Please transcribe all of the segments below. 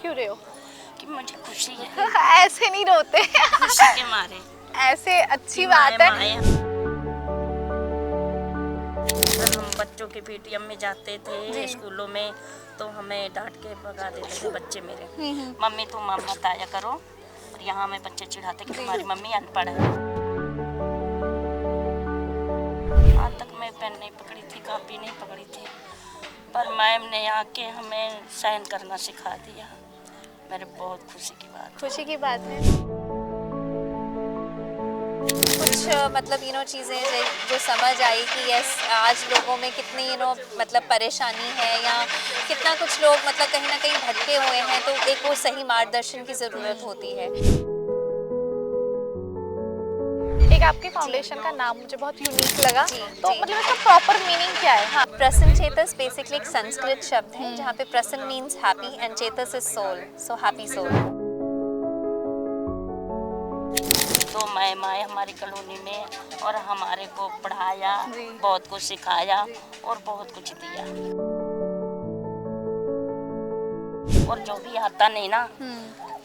क्यों रहे हो? कि मुझे खुशी है। ऐसे नहीं रोते। खुशी के मारे। ऐसे अच्छी बात है। जब हम बच्चों के पीटीएम में जाते थे स्कूलों में तो हमें डांट के भगा देते थे बच्चे मेरे। मम्मी तुम मत आया करो, और यहाँ हमें बच्चे चिढ़ाते कि तुम्हारी मम्मी अनपढ़ है। आज तक मैं पेन नहीं पकड़ी थी, कॉपी नहीं पकड़ी थी, पर मैम ने आके हमें साइन करना सिखा दिया। मेरे बहुत खुशी की बात। खुशी की बात है। कुछ मतलब चीज़ें जो समझ आई कि यस आज लोगों में कितनी मतलब परेशानी है या कितना कुछ लोग मतलब कहीं ना कहीं भटके हुए हैं, तो एक वो सही मार्गदर्शन की ज़रूरत होती है। एक आपके फाउंडेशन का नाम मुझे बहुत यूनिक लगा। जी, तो जी। मतलब इसका प्रॉपर मीनिंग क्या है? हाँ, प्रसन्न चेतस बेसिकली एक संस्कृत शब्द है जहाँ पे Prasanna means happy and Chetas is soul, so happy soul. तो मैम आए हमारी कॉलोनी में और हमारे को पढ़ाया, बहुत कुछ सिखाया और बहुत कुछ दिया। और जो भी आता नहीं ना,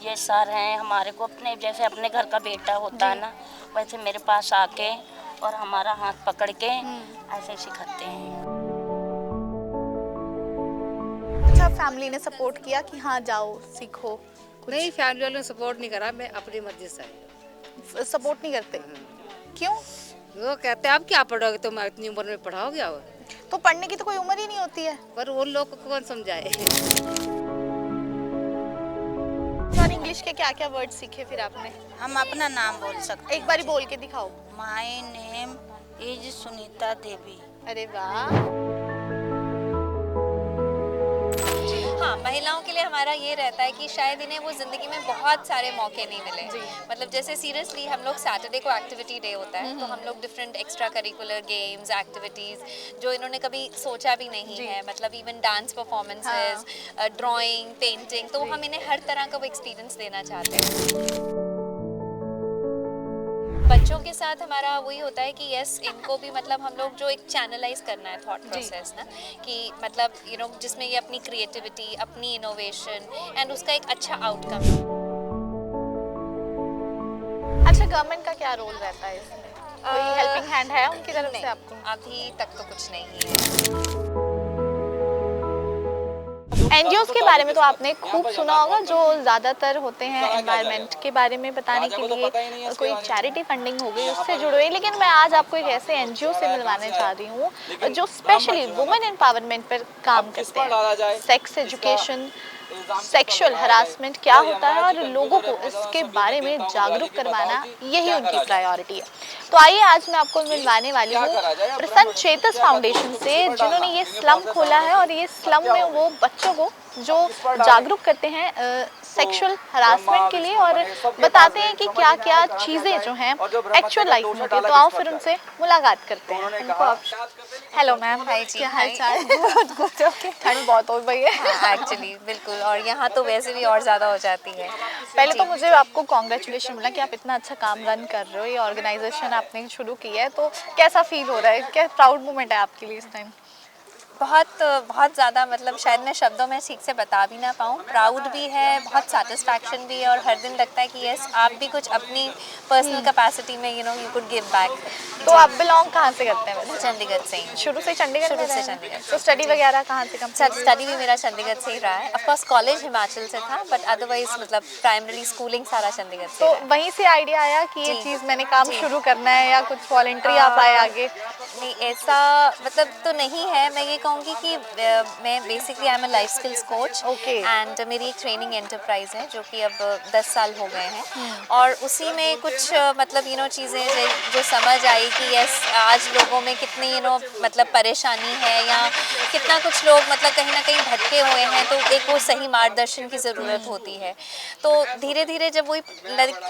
ये सर हैं हमारे को अपने जैसे अपने घर का बेटा होता है ना, वैसे मेरे पास आके और हमारा हाथ पकड़ के ऐसे सिखाते हैं। अच्छा, फैमिली ने सपोर्ट किया कि हाँ जाओ सीखो? नहीं, फैमिली वालों ने सपोर्ट नहीं करा, मैं अपनी मर्जी से आई। सपोर्ट नहीं करते? क्यों? वो कहते हैं आप क्या पढ़ोगे, तुम इतनी उम्र में पढ़ाओगे आप? तो पढ़ने की तो कोई उम्र ही नहीं होती है। पर वो लोग को कौन समझाए। और इंग्लिश के क्या क्या वर्ड सीखे फिर आपने? हम अपना नाम बोल सकते एक बारी बोल के दिखाओ। My name is Sunita Devi. अरे वाह। हाँ, महिलाओं के लिए हमारा ये रहता है कि शायद इन्हें वो ज़िंदगी में बहुत सारे मौके नहीं मिले। मतलब जैसे सीरियसली हम लोग सैटरडे को एक्टिविटी डे होता है, तो हम लोग different extra curricular games activities जो इन्होंने कभी सोचा भी नहीं है, मतलब even dance performances, drawing, painting, तो हम इन्हें हर तरह का वो एक्सपीरियंस देना चाहते हैं। बच्चों के साथ हमारा वही होता है कि यस इनको भी मतलब हम लोग जो एक चैनलाइज करना है थॉट प्रोसेस ना, कि मतलब जिसमें ये अपनी क्रिएटिविटी, अपनी इनोवेशन एंड उसका एक अच्छा आउटकम। अच्छा, गवर्नमेंट का क्या रोल रहता है इसमें? कोई हेल्पिंग हैंड है उनकी तरफ से आपको? अभी तक तो कुछ नहीं है। एनजीओज के बारे में तो आपने खूब सुना होगा, जो ज़्यादातर होते हैं एनवायरनमेंट के बारे में बताने के लिए, कोई चैरिटी फंडिंग हो गई उससे जुड़े हुए। लेकिन मैं आज आपको एक ऐसे एनजीओ से मिलवाने चाह रही हूँ जो स्पेशली वुमेन एम्पावरमेंट पर काम करते हैं। सेक्स एजुकेशन, सेक्सुअल हरासमेंट क्या होता है और लोगों को इसके बारे में जागरूक करवाना, यही उनकी प्रायोरिटी है। तो आइए आज मैं आपको मिलवाने वाली हूँ प्रसन्न चेतस फाउंडेशन से, जिन्होंने ये स्लम खोला है और ये स्लम में वो बच्चों को जो जागरूक करते हैं सेक्सुअल हरासमेंट के लिए और बताते हैं कि क्या क्या चीज़ें जो हैं एक्चुअल लाइफ में होती है। तो आओ फिर उनसे मुलाकात करते हैं। उनको आप हेलो मैम, हाय जी, क्या हाल चाल? Good, okay. ठंड बहुत हो गई है एक्चुअली बिल्कुल, और यहाँ तो वैसे भी और ज़्यादा हो जाती है। पहले तो मुझे आपको कॉन्ग्रेचुलेशन बोला कि आप इतना अच्छा काम रन कर रहे हो, ये ऑर्गेनाइजेशन आपने शुरू की है, तो कैसा फील हो रहा है? क्या प्राउड मोमेंट है आपके लिए इस टाइम? बहुत ज़्यादा, मतलब शायद मैं शब्दों में ठीक से बता भी ना पाऊँ। प्राउड भी है, बहुत सेटिस्फैक्शन भी है, और हर दिन लगता है कि यस आप भी कुछ अपनी पर्सनल कैपेसिटी में यू कुड गिव बैक। तो आप बिलोंग कहाँ से करते हैं? चंडीगढ़ से ही। शुरू से चंडीगढ़ शुरू में से रहे हैं? चंडीगढ़। तो स्टडी वगैरह कहाँ से कंप्लीट? स्टडी भी मेरा चंडीगढ़ से ही रहा है। ऑफ कोर्स कॉलेज हिमाचल से था, बट अदरवाइज मतलब प्राइमरी स्कूलिंग सारा चंडीगढ़ से तो रहा है। वहीं से आइडिया आया कि ये जी। चीज़ मैंने काम जी। शुरू करना है, या कुछ वॉलंटरी आप आए आगे? नहीं, ऐसा मतलब तो नहीं है। मैं ये कहूँगी कि मैं basically I am a life skills coach, and मेरी एक ट्रेनिंग एंटरप्राइज है जो कि अब 10 साल हो गए हैं, और उसी में कुछ मतलब चीज़ें जो समझ आई कि यस आज लोगों में कितनी मतलब परेशानी है या कितना कुछ लोग मतलब कहीं ना कहीं भटके हुए हैं, तो एक वो सही मार्गदर्शन की ज़रूरत होती है। तो धीरे धीरे जब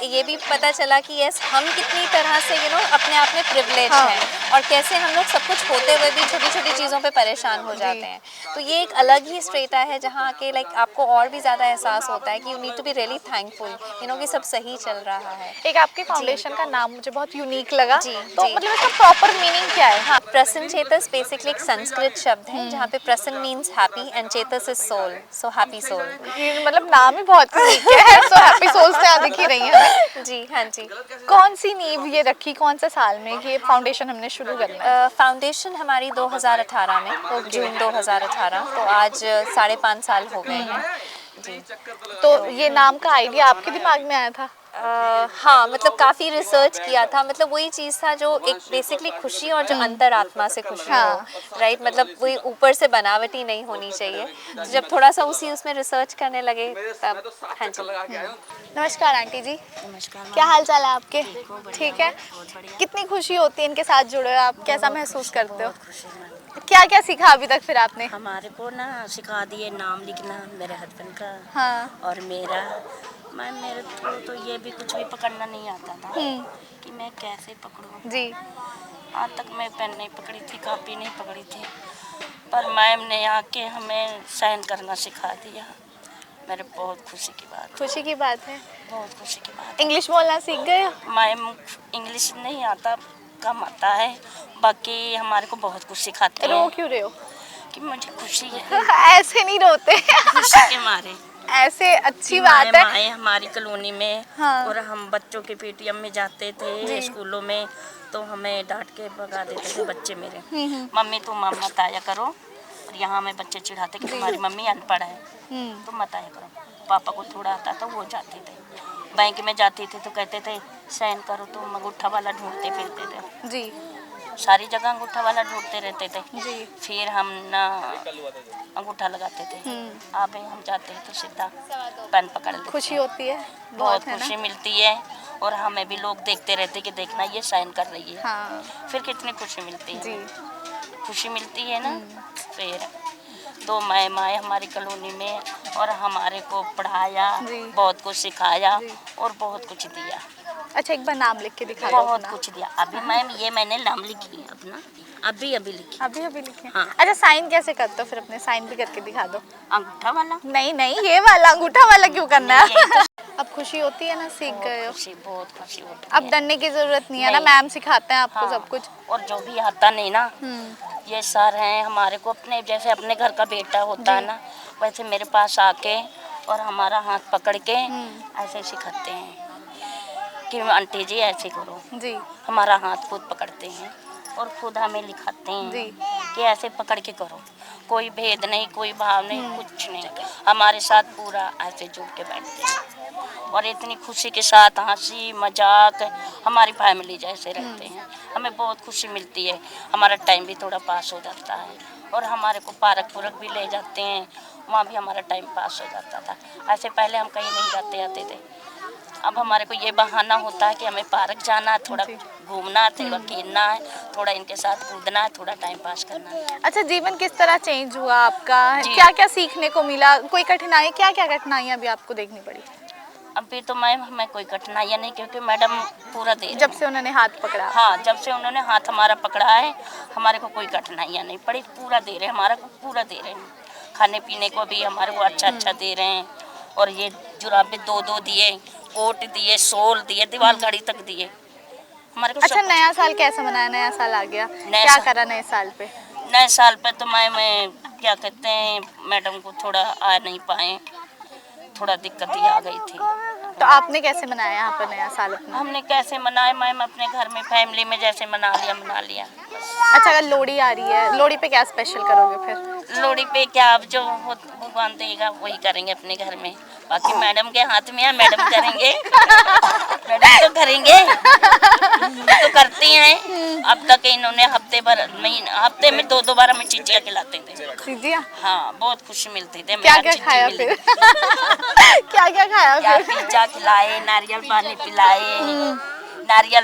ये भी पता चला कि यस हम कितनी तरह से अपने आप में प्रिविलेज हैं, और कैसे हम लोग सब कुछ होते हुए भी छोटी छोटी चीज़ों पे परेशान परेशान हो जाते हैं। तो ये एक अलग ही स्ट्रेटा है जहाँ के लाइक आपको और भी ज़्यादा एहसास होता है कि you need to be really thankful कि सब सही चल रहा है। एक आपके फाउंडेशन का नाम मुझे बहुत यूनिक लगा, जी, तो जी। मतलब इसका प्रॉपर मीनिंग क्या है? हाँ, प्रसन्न चेतस बेसिकली एक संस्कृत शब्द है जहाँ पे Prasanna means happy and Chetas is soul, so happy soul. ये मतलब नाम ही बहुत यूनिक है। सो हैप्पी सोल से याद दिख ही रही है। जी हाँ जी। कौन सी नींव ये रखी, कौन से साल में कि ये फाउंडेशन हमने शुरू करना है? फाउंडेशन हमारी 2018 में, जून 2018, तो आज 5.5 साल हो गए हैं जी। तो ये नाम का आइडिया आपके दिमाग में आया था? हाँ, मतलब काफ़ी रिसर्च किया था, मतलब वही चीज़ था जो एक बेसिकली खुशी और जो अंतरात्मा से खुशी हाँ। हो, राइट, मतलब वही ऊपर से बनावटी नहीं होनी चाहिए। तो जब थोड़ा सा उसमें रिसर्च करने लगे तब। हाँ जी। नमस्कार आंटी जी, नमस्कार। क्या हाल चाल है आपके? बढ़िया, ठीक है। बहुत बढ़िया। कितनी खुशी होती है इनके साथ जुड़े हो आप, कैसा महसूस करते हो? बहुत खुशी है। क्या क्या सीखा अभी तक फिर आपने? हमारे को ना सिखा दिए नाम लिखना, मेरे हस्बैंड का हाँ। और मेरे को तो ये भी कुछ भी पकड़ना नहीं आता था कि मैं कैसे पकड़ूं। जी। आज तक मैं पेन नहीं पकड़ी थी, कॉपी नहीं पकड़ी थी, पर मैम ने आके हमें साइन करना सिखा दिया। मेरे बहुत खुशी की बात, खुशी की बात है। बहुत खुशी की बात। इंग्लिश बोलना सीख गए हो? मैम इंग्लिश नहीं आता, कम आता है, बाकी हमारे को बहुत कुछ सिखाते रो हैं क्यों रहे हो? कि मुझे खुशी है। ऐसे नहीं रोते। खुशी के मारे ऐसे अच्छी बात है। माए हमारी कॉलोनी में। हाँ। और हम बच्चों के पीटीएम में जाते थे जी। स्कूलों में, तो हमें डांट के भगा देते थे बच्चे मेरे। मम्मी तुम मत आया करो, और यहाँ हमें बच्चे चिढ़ाते कि तुम्हारी मम्मी अनपढ़ है, तुम मत आया करो। पापा को थोड़ा आता था, वो जाते थे। बैंक में जाती थी तो कहते थे साइन करो, तो अंगूठा वाला ढूंढते फिरते थे। जी। सारी जगह अंगूठा वाला ढूंढते रहते थे। जी। फिर हम ना अंगूठा लगाते थे। आबे हम जाते हैं तो सीधा पेन पकड़ लेते। खुशी होती है बहुत है ना? खुशी मिलती है, और हमें भी लोग देखते रहते कि देखना ये साइन कर रही है। हाँ। फिर कितनी खुशी मिलती है। जी। खुशी मिलती है ना। फिर 2 मैम आए हमारी कॉलोनी में और हमारे को पढ़ाया, जी। बहुत कुछ सिखाया जी। और बहुत कुछ दिया। अच्छा, एक बार नाम लिख के दिखा दो बहुत अपना। कुछ दिया। अभी मैम ये मैंने नाम लिखी है अपना, अभी लिखी। अभी अभी लिखे? हाँ। अच्छा, साइन कैसे करते हो फिर? अपने साइन भी करके दिखा दो। अंगूठा वाला। नहीं नहीं, ये वाला अंगूठा वाला क्यों करना नहीं, है? अब खुशी होती है ना, सीख गए हो। बहुत खुशी होती है। अब डरने की जरूरत नहीं है ना, नहीं। मैम सिखाते हैं आपको हाँ, सब कुछ। और जो भी आता नहीं ना, ये सर हैं हमारे को अपने, जैसे अपने घर का बेटा होता है ना, वैसे मेरे पास आके और हमारा हाथ पकड़ के ऐसे सिखाते हैं कि आंटी जी ऐसे करो। जी। हमारा हाथ खुद पकड़ते हैं और खुद हमें लिखाते हैं जी। कि ऐसे पकड़ के करो, कोई भेद नहीं, कोई भाव नहीं, कुछ नहीं। हमारे साथ पूरा ऐसे जुड़ के बैठते हैं और इतनी खुशी के साथ हंसी मजाक, हमारी फैमिली जैसे रहते हैं। हमें बहुत खुशी मिलती है, हमारा टाइम भी थोड़ा पास हो जाता है, और हमारे को पार्क पुरक भी ले जाते हैं, वहाँ भी हमारा टाइम पास हो जाता था। ऐसे पहले हम कहीं नहीं जाते आते थे, अब हमारे को ये बहाना होता है कि हमें पार्क जाना है, थोड़ा घूमना है, थोड़ा खेलना है, थोड़ा इनके साथ कूदना है, थोड़ा टाइम पास करना है। अच्छा, जीवन किस तरह चेंज हुआ आपका? जी। क्या क्या सीखने को मिला? कोई कठिनाई, क्या क्या कठिनाइयाँ भी आपको देखनी पड़ी अभी तो मैम हमें कोई कठिनाइयाँ नहीं, क्योंकि मैडम पूरा दे रही जब हैं। से उन्होंने हाथ पकड़ा? हाँ, जब से उन्होंने हाथ हमारा पकड़ा है, हमारे को कोई कठिनाइयाँ नहीं पड़ी, पूरा दे रहे हैं, हमारा को पूरा दे रहे हैं। खाने पीने को भी हमारे को अच्छा अच्छा दे रहे हैं, और ये जुराबे 2-2 दिए, कोट दिए, शॉल दिए, दीवार घड़ी तक दिए हमारे को। अच्छा, सब नया साल कैसा मनाया? नया साल आ गया, नया क्या साल- करा नए साल पे? नए साल पे तो मैं क्या कहते हैं, मैडम को थोड़ा आ नहीं पाए, थोड़ा दिक्कत ही आ गई थी। तो आपने कैसे मनाया यहाँ पर नया साल अपना? हमने कैसे मनाए मैम, अपने घर में फैमिली में जैसे मना लिया। अच्छा, अगर लोहड़ी आ रही है, लोहड़ी पे क्या स्पेशल करोगे फिर? लोहड़ी पे क्या, अब जो भगवान देगा वही करेंगे अपने घर में, बाकी मैडम के हाथ में है, मैडम करेंगे। मैडम तो करेंगे, तो करती हैं। अब तक इन्होंने हफ्ते में 2-2 बार हमें चिचिया खिलाते थे। दीजिया? हाँ, बहुत खुशी मिलती थी। क्या क्या खाया फिर? क्या क्या खाया क्या फिर? पिज्जा खिलाए, नारियल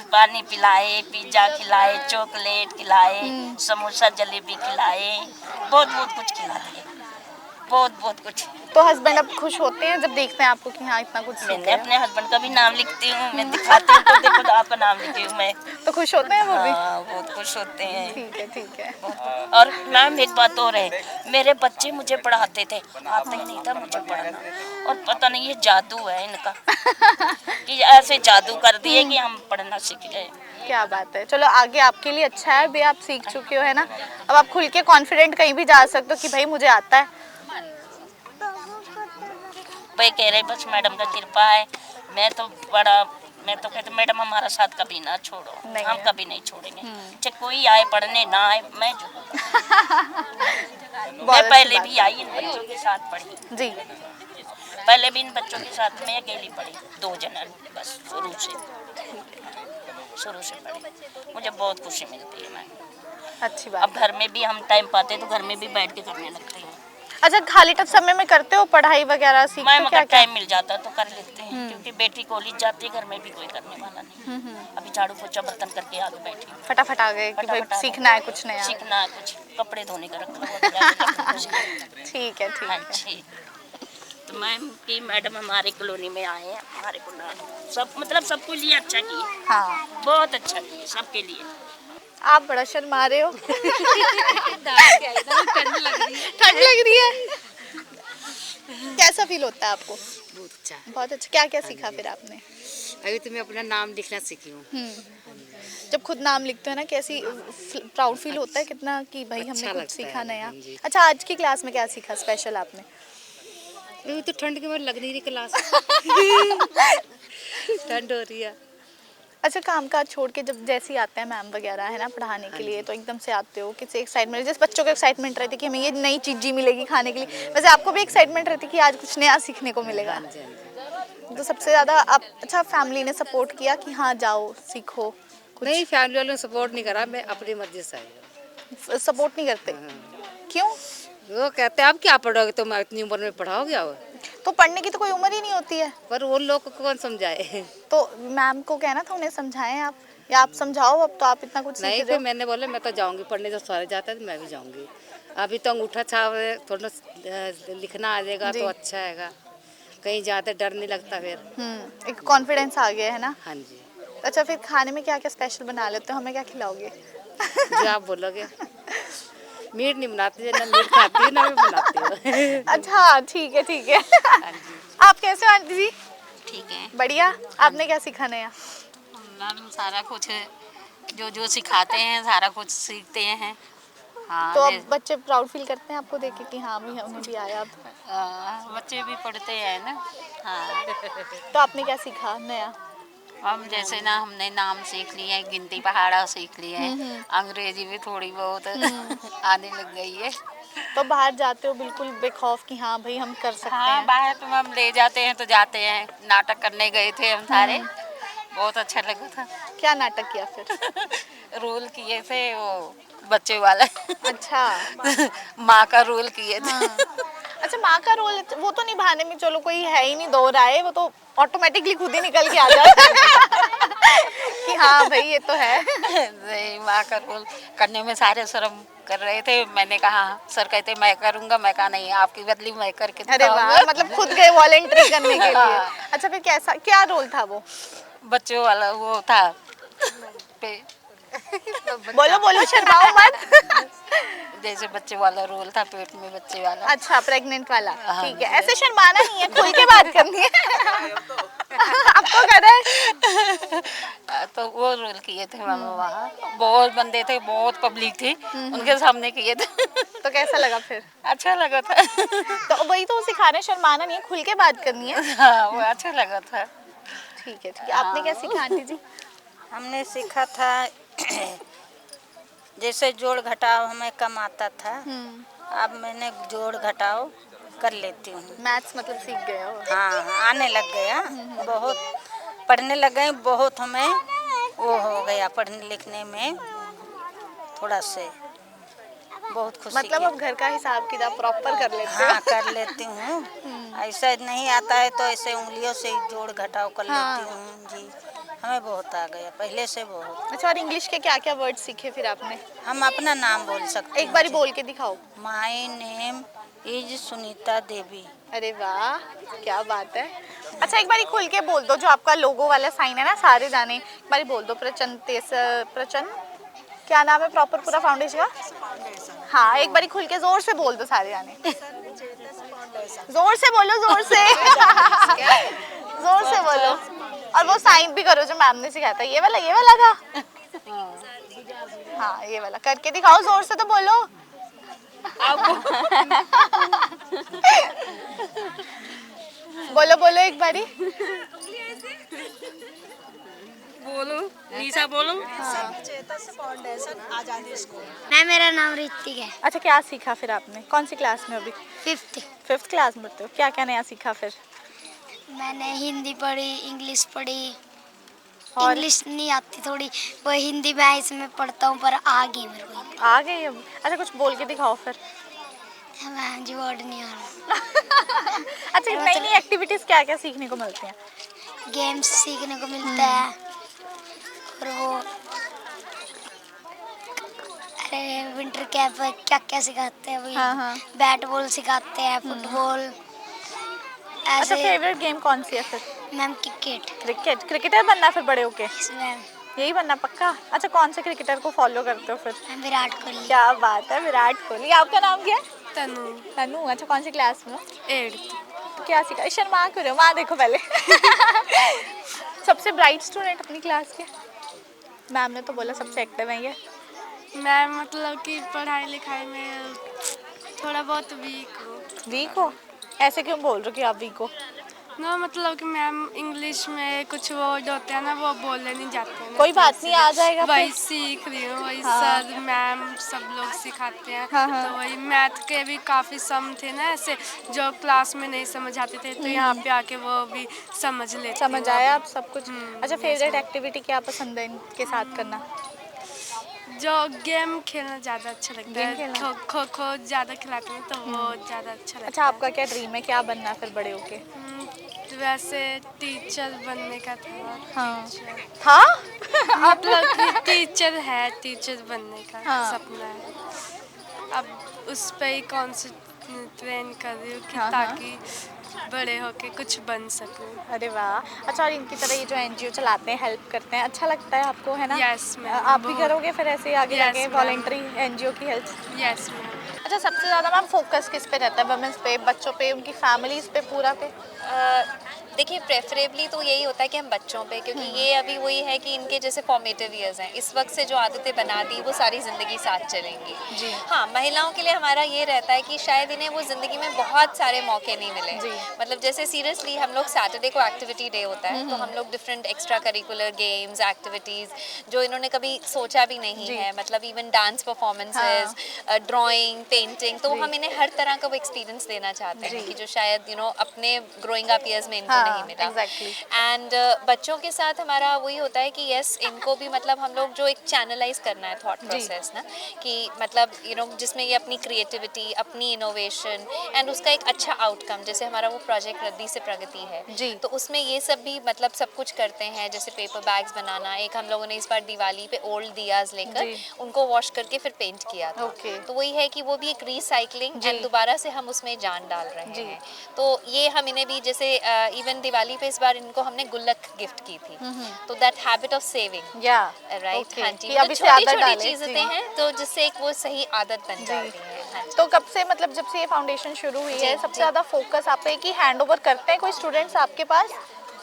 पानी पिलाए, पिज्जा खिलाए, चॉकलेट खिलाए, समोसा जलेबी खिलाए, बहुत कुछ खिला दिए। बहुत बहुत कुछ। तो हस्बैंड अब खुश होते हैं जब देखते हैं आपको कि हाँ इतना कुछ सीख मैंने गए? अपने हस्बैंड का भी नाम लिखती हूँ, मैं दिखाती हूँ तो देखो आपका नाम लिखी हूँ मैं। तो खुश होते हैं वो भी? हाँ बहुत खुश होते हैं। ठीक है ठीक है। और मैम एक बात और है, मेरे बच्चे मुझे पढ़ाते थे, आता ही नहीं था मुझे पढ़ना, और पता नहीं ये जादू है इनका कि ऐसे जादू कर दिए कि हम पढ़ना सीख गए। क्या बात है, चलो आगे आपके लिए अच्छा है, अभी आप सीख चुके हो है ना, अब आप खुल के कॉन्फिडेंट कहीं भी जा सकते हो कि भाई मुझे आता है। भाई कह रहे बस मैडम का कृपा है, मैं तो कहती मैडम हमारा साथ कभी ना छोड़ो, नहीं हम है। कभी नहीं छोड़ेंगे, चाहे कोई आए पढ़ने ना आए, मैं जो मैं अच्छी पहले बात भी आई इन बच्चों के साथ पढ़ी, जी। पहले भी इन बच्चों के साथ मैं अकेली पढ़ी, 2 जन बस शुरू से पढ़ी, मुझे बहुत खुशी मिलती है। मैं अच्छी बात। अब घर में भी हम टाइम पाते हैं तो घर में भी बैठ के करने लगते हैं। अच्छा, खाली टब समय में करते हो पढ़ाई वगैरह, सीखते मैं हो मगर क्या क्या? टाइम मिल जाता तो कर लेते हैं, क्योंकि बेटी कॉलेज जाती है, घर में भी कोई करने वाला नहीं। अभी झाड़ू पोछा बर्तन करके आगे बैठी हूँ। फटाफट आ गए कि भाई फटाफट आ गए। सीखना है कुछ नया। सीखना है कुछ, कपड़े धोने का रखा हुआ तो जाके कपड़े धो लें। ठीक है ठीक हाँ है। जी, तो मैम की मैडम हमारे कॉलोनी में आए हैं, हमारे को ना सब मतलब सबको लिए अच्छा किए, हाँ, बहुत अच्छा किए सबके लिए। आप बड़ा शर्मा रहे हो। ठंड लग रही है। कैसा फील होता है आपको? बहुत अच्छा। बहुत अच्छा। क्या क्या सीखा फिर आपने? अभी तो मैं अपना नाम लिखना सीखी हूँ। जब खुद नाम लिखते हो ना, कैसी प्राउड फील होता है कितना कि भाई हमने अच्छा कुछ लगता सीखा है, नया। हाँ जी। अच्छा, आज की क्लास में क्या सीखा स्पेशल आपने? अभी तो ठंड के बाद लग नहीं रही क्लास। ठंड हो रही है। अच्छा, काम काज छोड़ के जब जैसे ही आते हैं मैम वगैरह है ना पढ़ाने के लिए, तो एकदम से आते हो किसी एक्साइटमेंट, जैसे बच्चों को एक्साइटमेंट रहती है कि हमें ये नई चीज़ मिलेगी खाने के लिए, वैसे आपको भी एक्साइटमेंट रहती है कि आज कुछ नया सीखने को मिलेगा? हाँ जी, हाँ जी। तो सबसे ज़्यादा आप, अच्छा फैमिली ने सपोर्ट किया कि हाँ जाओ सीखो कुछ? नहीं, फैमिली वालों ने सपोर्ट नहीं करा, मैं अपनी मर्जी से आई हूँ। सपोर्ट नहीं करते? क्यों? वो कहते हैं आप क्या पढ़ोगे, तुम इतनी उम्र में पढ़ाओगे आप? तो पढ़ने की तो कोई उम्र ही नहीं होती है। पर वो लोग को कौन समझाए। तो मैम को कहना था उन्हें समझाएं आप, या आप समझाओ, अब तो आप इतना कुछ सीख नहीं, रहे फिर हो। मैंने बोला मैं तो जाऊंगी पढ़ने, जो सारे जाता है तो मैं भी जाऊंगी। अभी तो अंगूठा छाप थोड़ा लिखना आ जाएगा जी। तो अच्छा हैगा, कहीं जाते डर नहीं लगता फिर। एक कॉन्फिडेंस आ गया है ना। हाँ जी, अच्छा, फिर खाने में क्या क्या स्पेशल बना लेते हो, हमें क्या खिलाओगे? जो आप बोलोगे। मीट नहीं बनाती, ना मीट खाती है ना मैं बनाती हूँ। अच्छा ठीक है ठीक है। हाँ जी, आप कैसे हो आंटी जी? ठीक है बढ़िया। आपने क्या सीखा नया? मैम, सारा कुछ जो जो सिखाते हैं सारा कुछ सीखते हैं। हाँ, तो अब बच्चे प्राउड फील करते हैं आपको देख के कि हाँ भाई उन्हें भी आया अब? बच्चे भी पढ़ते हैं ना। हाँ, तो आपने क्या सीखा नया? हम जैसे ना हमने नाम सीख लिए हैं, गिनती पहाड़ा सीख लिए हैं, अंग्रेजी भी थोड़ी बहुत आने लग गई है। तो बाहर जाते हो बिल्कुल बेखौफ कि हाँ भाई हम कर सकते हाँ, हैं? बाहर तो हम ले जाते हैं तो जाते हैं, नाटक करने गए थे हम सारे, बहुत अच्छा लगा था। क्या नाटक किया फिर? रोल किए थे वो बच्चे वाला। अच्छा। माँ का रोल किए थे। हाँ। अच्छा, माँ का रोल वो तो निभाने में चलो कोई है ही नहीं दो राय, वो तो ऑटोमेटिकली खुद ही निकल के आ जाता है कि हाँ भाई ये तो है। नहीं, माँ का रोल करने में सारे शर्म कर रहे थे, मैंने कहा सर कहते मैं करूँगा, मैं कहा नहीं आपकी बदली मैं करके अरे वाह, दिखाऊंगा। मतलब खुद गए वॉलेंटरी करने के लिए। हाँ। अच्छा, फिर कैसा क्या रोल था वो? बच्चों वाला वो था पे बोलो बोलो, शर्माओ मत। जैसे बच्चे वाला रोल था, पेट में बच्चे वाला। अच्छा, प्रेग्नेंट वाला। हाँ ठीक है, ऐसे शर्माना नहीं है, खुल के बात करनी है। अब तो कर रहे। तो वो रोल किए थे मामा वहाँ, बहुत बंदे थे, बहुत पब्लिक थी, उनके सामने किए थे। तो कैसा लगा फिर? अच्छा लगा था। तो वही तो सिखा रहे हैं, शर्माना नहीं है, खुल के बात करनी है। हाँ, वो अच्छा लगा था। ठीक है ठीक है। आपने क्या सीखा आंटी जी? हमने सीखा था जैसे जोड़ घटाव हमें कम आता था, अब मैंने जोड़ घटाव कर लेती हूँ। मैथ्स मतलब सीख गए हो? हाँ, आने लग गया, बहुत पढ़ने लग गए, बहुत हमें वो हो गया पढ़ने लिखने में, थोड़ा से बहुत खुशी मतलब की। अब घर का हिसाब किताब प्रॉपर कर लेते हो? हाँ, कर लेती हूँ। ऐसा नहीं आता है तो ऐसे उंगलियों से ही जोड़ घटाव कर लेती हूँ जी, हमें बहुत आ गया पहले से बहुत। अच्छा, और इंग्लिश के क्या क्या वर्ड सीखे फिर आपने? हम अपना नाम बोल सकते हैं। एक बारी बोल के दिखाओ। My name is Sunita Devi. अरे वाह, क्या बात है। अच्छा एक बारी खुल के बोल दो, जो आपका लोगो वाला साइन है ना, सारे जाने एक बारी बोल दो। प्रचन क्या नाम है प्रॉपर पूरा फाउंडेशन का? हाँ एक बारी खुल के जोर से बोल दो सारे जाने। जोर से बोलो, जोर से। जोर से बोलो। और वो साइन भी करो जो मैम ने सिखाया था, ये वाला था। हाँ ये वाला करके दिखाओ, जोर से तो बोलो। बोलो बोलो एक बारी। बोलो निशा बोलो। मैं मेरा नाम ऋतिक है। अच्छा क्या सीखा फिर आपने, कौन सी क्लास में अभी? 5th क्लास में पढ़ते हो, क्या क्या नया सीखा फिर? मैंने हिंदी पढ़ी, इंग्लिश पढ़ी। और? इंग्लिश नहीं आती थोड़ी, वो हिंदी मैं इसमें पढ़ता हूँ पर आ गई मेरे को। आ गई अब? अच्छा कुछ बोल के दिखाओ फिर। मैं जी वर्ड नहीं आ रहा। अच्छा नई नई एक्टिविटीज क्या क्या सीखने को मिलती हैं? गेम्स सीखने को मिलता है और वो अरे विंटर कैंप क्या क्या सिखाते हैं वही। हाँ। बैट बॉल सिखाते हैं, फुटबॉल अच्छा ऐसे। फेवरेट गेम कौन सी है फिर? Ma'am cricket. क्रिकेटर बनना फिर बड़े होके? मैम यही बनना पक्का? अच्छा कौन से क्रिकेटर को फॉलो करते हो फिर? मैं विराट कोहली। क्या बात है, विराट कोहली। आपका नाम क्या है? तनु। तनु। अच्छा कौन सी क्लास में हो? 8th। तो क्या सीखा? शर्मा क्यों रहे हो, वहाँ देखो पहले। सबसे ब्राइट स्टूडेंट अपनी क्लास के? मैम ने तो बोला सबसे एक्टिव है ये। मैं मतलब कि पढ़ाई लिखाई में थोड़ा बहुत वीक हूँ। वीक हो? ऐसे क्यों बोल रहे हो कि आप वीक हो? ना मतलब कि मैम इंग्लिश में कुछ वर्ड होते हैं ना, वो बोलने नहीं जाते हैं ना, कोई तो बात नहीं, आ जाएगा वही फिर। सीख रही हूँ। वही हाँ। सर मैम सब लोग सिखाते हैं। हाँ। तो वही मैथ के भी काफ़ी सम थे ना ऐसे, जो क्लास में नहीं समझ आते थे, तो यहाँ पे आके वो भी समझ लेती हूँ। समझ आया आप सब कुछ? अच्छा yes, फेवरेट एक्टिविटी क्या पसंद है इनके साथ करना? जो गेम खेलना ज़्यादा अच्छा लगता गेम है। खेलना? खो ज़्यादा खिलाते हैं तो वो ज़्यादा अच्छा लगता अच्छा आपका क्या ड्रीम है, क्या बनना है फिर बड़े होके? तो वैसे टीचर बनने का था। हाँ। टीचर था? मतलब कि टीचर है, टीचर बनने का हाँ। सपना है। अब उस पे ही कॉन्सेंट्रेट कर रही हूँ कि हाँ। ताकि बड़े होके कुछ बन सकूँ। अरे वाह। अच्छा और इनकी तरह ये जो एनजीओ चलाते हैं, हेल्प करते हैं, अच्छा लगता है आपको, है ना? Yes, ma'am, आप भी बहुत। करोगे फिर ऐसे ही आगे Yes, जाके ma'am। वॉलेंटरी एनजीओ की हेल्प? Yes ma'am. अच्छा सबसे ज़्यादा मैम फोकस किस पे रहता है, वुमेन्स पे, बच्चों पे, उनकी फैमिलीज पे, पूरा पे? देखिए प्रेफरेबली तो यही होता है कि हम बच्चों पे, क्योंकि ये अभी वही है कि इनके जैसे फॉर्मेटिव ईयर्स हैं, इस वक्त से जो आदतें बना दी वो सारी ज़िंदगी साथ चलेंगी। जी। हाँ महिलाओं के लिए हमारा ये रहता है कि शायद इन्हें वो ज़िंदगी में बहुत सारे मौके नहीं मिले। जी। मतलब जैसे सीरियसली हम लोग सैटरडे को एक्टिविटी डे होता है, तो हम लोग different extra curricular games activities जो इन्होंने कभी सोचा भी नहीं जी। है, मतलब even dance performances, drawing, painting, तो हम इन्हें हर तरह का वो एक्सपीरियंस देना चाहते हैं जी। कि जो शायद अपने ग्रोइंग अप ईयर्स में इनको हाँ, नहीं मिला। exactly। एंड बच्चों के साथ हमारा वही होता है कि यस इनको भी मतलब हम लोग जो एक चैनलाइज करना है थॉट प्रोसेस ना, कि मतलब जिसमें ये अपनी क्रिएटिविटी, अपनी इनोवेशन एंड उसका एक अच्छा आउटकम, जैसे हमारा वो प्रोजेक्ट रद्दी से प्रगति है जी। तो उसमें ये सब भी मतलब सब कुछ करते हैं, जैसे पेपर बैग्स बनाना। एक हम लोगों ने इस बार दिवाली पे ओल्ड दियाज लेकर जी। उनको वॉश करके फिर पेंट किया था। ओके। तो वही है कि वो भी एक रिसाइकलिंग जी। एंड दोबारा से हम उसमें जान डाल रहे जी। हैं। तो ये हम इन्हें भी जैसे इवन दिवाली पे इस बार इनको हमने गुल्लक गिफ्ट की थी, तो दैट हैबिट ऑफ सेविंग, या राइट। ओके, हाँ जी, कि मतलब अभी से छोटी आदत छोटी डालें, चीजें जी। हैं तो जिससे एक वो सही आदत बन जी। जाती है। हाँ जी। तो कब से, मतलब जब से ये फाउंडेशन शुरू हुई जी, है, सबसे जी। ज़्यादा फोकस आप पे कि हैंड ओवर करते हैं कोई स्टूडेंट्स आपके पास?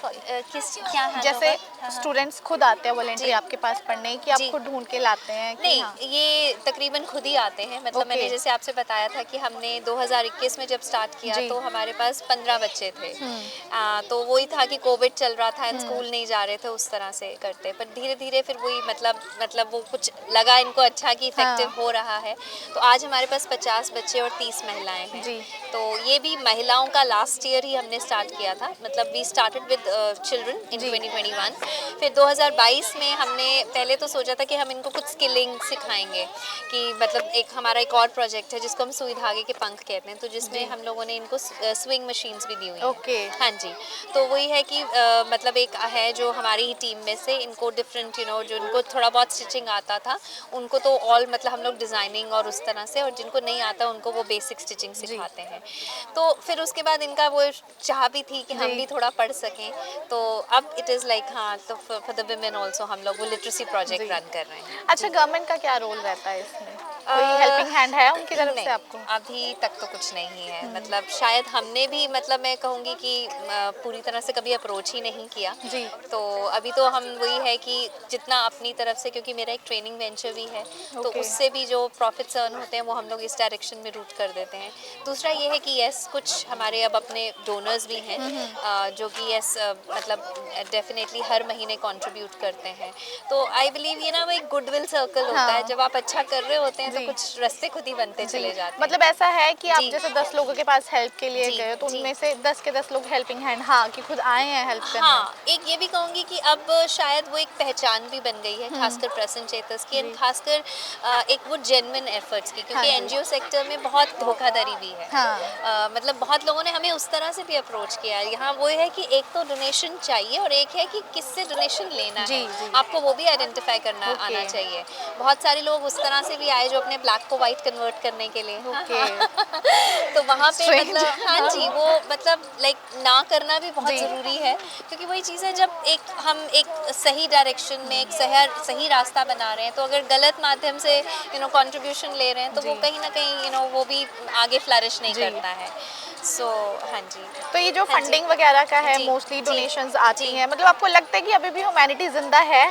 किस क्या handover? जैसे हाँ। स्टूडेंट्स खुद आते हैं वॉलेंटरी जी। आपके पास पढ़ने, कि आप जी। खुद ढूंढ के लाते हैं कि नहीं, हाँ? ये तकरीबन खुद ही आते हैं। मतलब ओके। मैंने जैसे आपसे बताया था कि हमने 2021 में जब स्टार्ट किया जी। तो हमारे पास 15 बच्चे थे। तो वही था कि कोविड चल रहा था एंड स्कूल नहीं जा रहे थे, उस तरह से करते। पर धीरे धीरे फिर वही मतलब वो कुछ लगा इनको अच्छा कि इफेक्टिव हाँ। हो रहा है। तो आज हमारे पास 50 बच्चे और 30 महिलाएं हैं। जी। तो ये भी महिलाओं का लास्ट ईयर ही हमने स्टार्ट किया था। मतलब we started with children in 2021। फिर 2022 में हमने पहले तो सोचा था कि हम इनको कुछ स्किलिंग सिखाएंगे, कि मतलब एक हमारा एक और प्रोजेक्ट है जिसको हम सुई धागे के पंख कहते हैं, तो जिसमें हम लोगों ने इनको स्विंग मशीन्स भी दी हुई हैं। ओके। हाँ जी, तो वही है कि मतलब एक है जो हमारी ही टीम में से इनको डिफरेंट जो इनको थोड़ा बहुत स्टिचिंग आता था उनको तो ऑल मतलब हम लोग डिज़ाइनिंग और उस तरह से, और जिनको नहीं आता उनको वो बेसिक स्टिचिंग सिखाते हैं। तो फिर उसके बाद इनका वो चाह भी थी कि हम भी थोड़ा पढ़ सकें, तो अब इट इज़ लाइक हाँ, तो फॉर द विमेन ऑल्सो हम लोग वो लिटरेसी प्रोजेक्ट रन कर रहे हैं। अच्छा, गवर्नमेंट का क्या रोल रहता है इसमें? कोई हेल्पिंग हैंड है उनकी तरफ से आपको? अभी तक तो कुछ नहीं है, मतलब शायद हमने भी मतलब मैं कहूँगी कि पूरी तरह से कभी अप्रोच ही नहीं किया जी। तो अभी तो हम वही है कि जितना अपनी तरफ से, क्योंकि मेरा एक ट्रेनिंग वेंचर भी है तो उससे भी जो प्रॉफिट्स अर्न होते हैं वो हम लोग इस डायरेक्शन में रूट कर देते हैं। दूसरा ये है कि यस कुछ हमारे अब अपने डोनर्स भी हैं जो कि यस मतलब डेफिनेटली हर महीने कंट्रीब्यूट करते हैं, तो आई बिलीव ये ना वो एक गुडविल सर्कल होता है, जब आप अच्छा कर रहे होते हैं तो कुछ रास्ते खुद ही बनते चले जाते हैं। मतलब ऐसा है कि आप जैसे 10 लोगों के पास हेल्प के लिए गए तो उनमें से 10 के 10 लोग हेल्पिंग हैंड हाँ कि खुद आए हैं हेल्प करने। हाँ, एक ये भी कहूँगी कि अब शायद वो एक पहचान भी बन गई है खासकर प्रेजेंट चेतस की, एंड खासकर एक वो जेन्युइन एफर्ट्स की, क्योंकि एनजीओ सेक्टर में बहुत धोखाधड़ी भी है। मतलब बहुत लोगों ने हमें उस तरह से भी अप्रोच किया है। यहाँ वो है कि एक तो डोनेशन चाहिए और एक है कि किससे डोनेशन लेना है, आपको वो भी आइडेंटिफाई करना आना चाहिए। बहुत सारे लोग उस तरह से भी आए जो अपने ब्लैक को व्हाइट कन्वर्ट करने के लिए तो वहाँ पे मतलब हाँ जी, वो मतलब लाइक ना करना भी बहुत ज़रूरी है, क्योंकि वही चीज़ है जब हम एक सही डायरेक्शन में एक सही रास्ता बना रहे हैं, तो अगर गलत माध्यम से कंट्रीब्यूशन ले रहे हैं तो वो कहीं ना कहीं वो भी आगे फ्लरिश नहीं करता है। सो हाँ जी, तो ये जो फंडिंग वगैरह का है मोस्टली डोनेशंस आती हैं, मतलब आपको लगता है कि अभी भी ह्यूमैनिटी जिंदा है?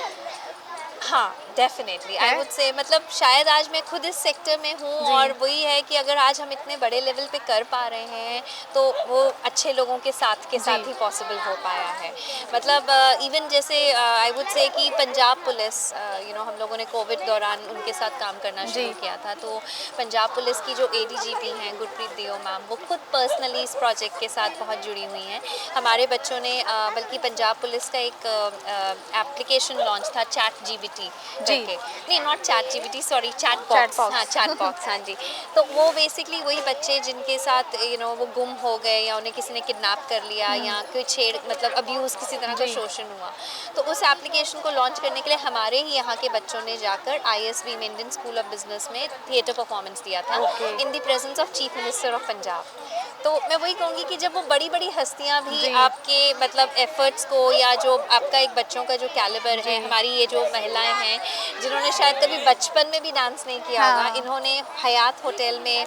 हाँ डेफिनेटली आई वुड से, मतलब शायद आज मैं खुद इस सेक्टर में हूँ और वही है कि अगर आज हम इतने बड़े लेवल पे कर पा रहे हैं तो वो अच्छे लोगों के साथ ही पॉसिबल हो पाया है। मतलब इवन जैसे आई वुड से कि पंजाब पुलिस हम लोगों ने कोविड दौरान उनके साथ काम करना शुरू किया था, तो पंजाब पुलिस की जो ADGP हैं गुरप्रीत दियो मैम, वो खुद पर्सनली इस प्रोजेक्ट के साथ बहुत जुड़ी हुई हैं। हमारे बच्चों ने बल्कि पंजाब पुलिस का एक एप्लीकेशन लॉन्च था ChatGPT करके, नहीं नॉट ChatGPT सॉरी चैटबॉक्स, हाँ चैटबॉक्स, हाँ जी। तो वो बेसिकली वही बच्चे जिनके साथ वो गुम हो गए या उन्हें किसी ने किडनैप कर लिया या कोई मतलब अब्यूज़ किसी तरह का शोषण हुआ, तो उस एप्लीकेशन को लॉन्च करने के लिए हमारे ही यहाँ के बच्चों ने जाकर ISB में इंडियन स्कूल ऑफ बिजनेस में थिएटर परफॉर्मेंस दिया था in the presence of chief minister of Punjab. तो मैं वही कहूँगी कि जब वो बड़ी बड़ी हस्तियाँ भी आपके मतलब एफर्ट्स को या जो आपका एक बच्चों का जो कैलिबर है, हमारी ये जो महिलाएं हैं जिन्होंने शायद कभी बचपन में भी डांस नहीं किया होगा, इन्होंने हयात होटल में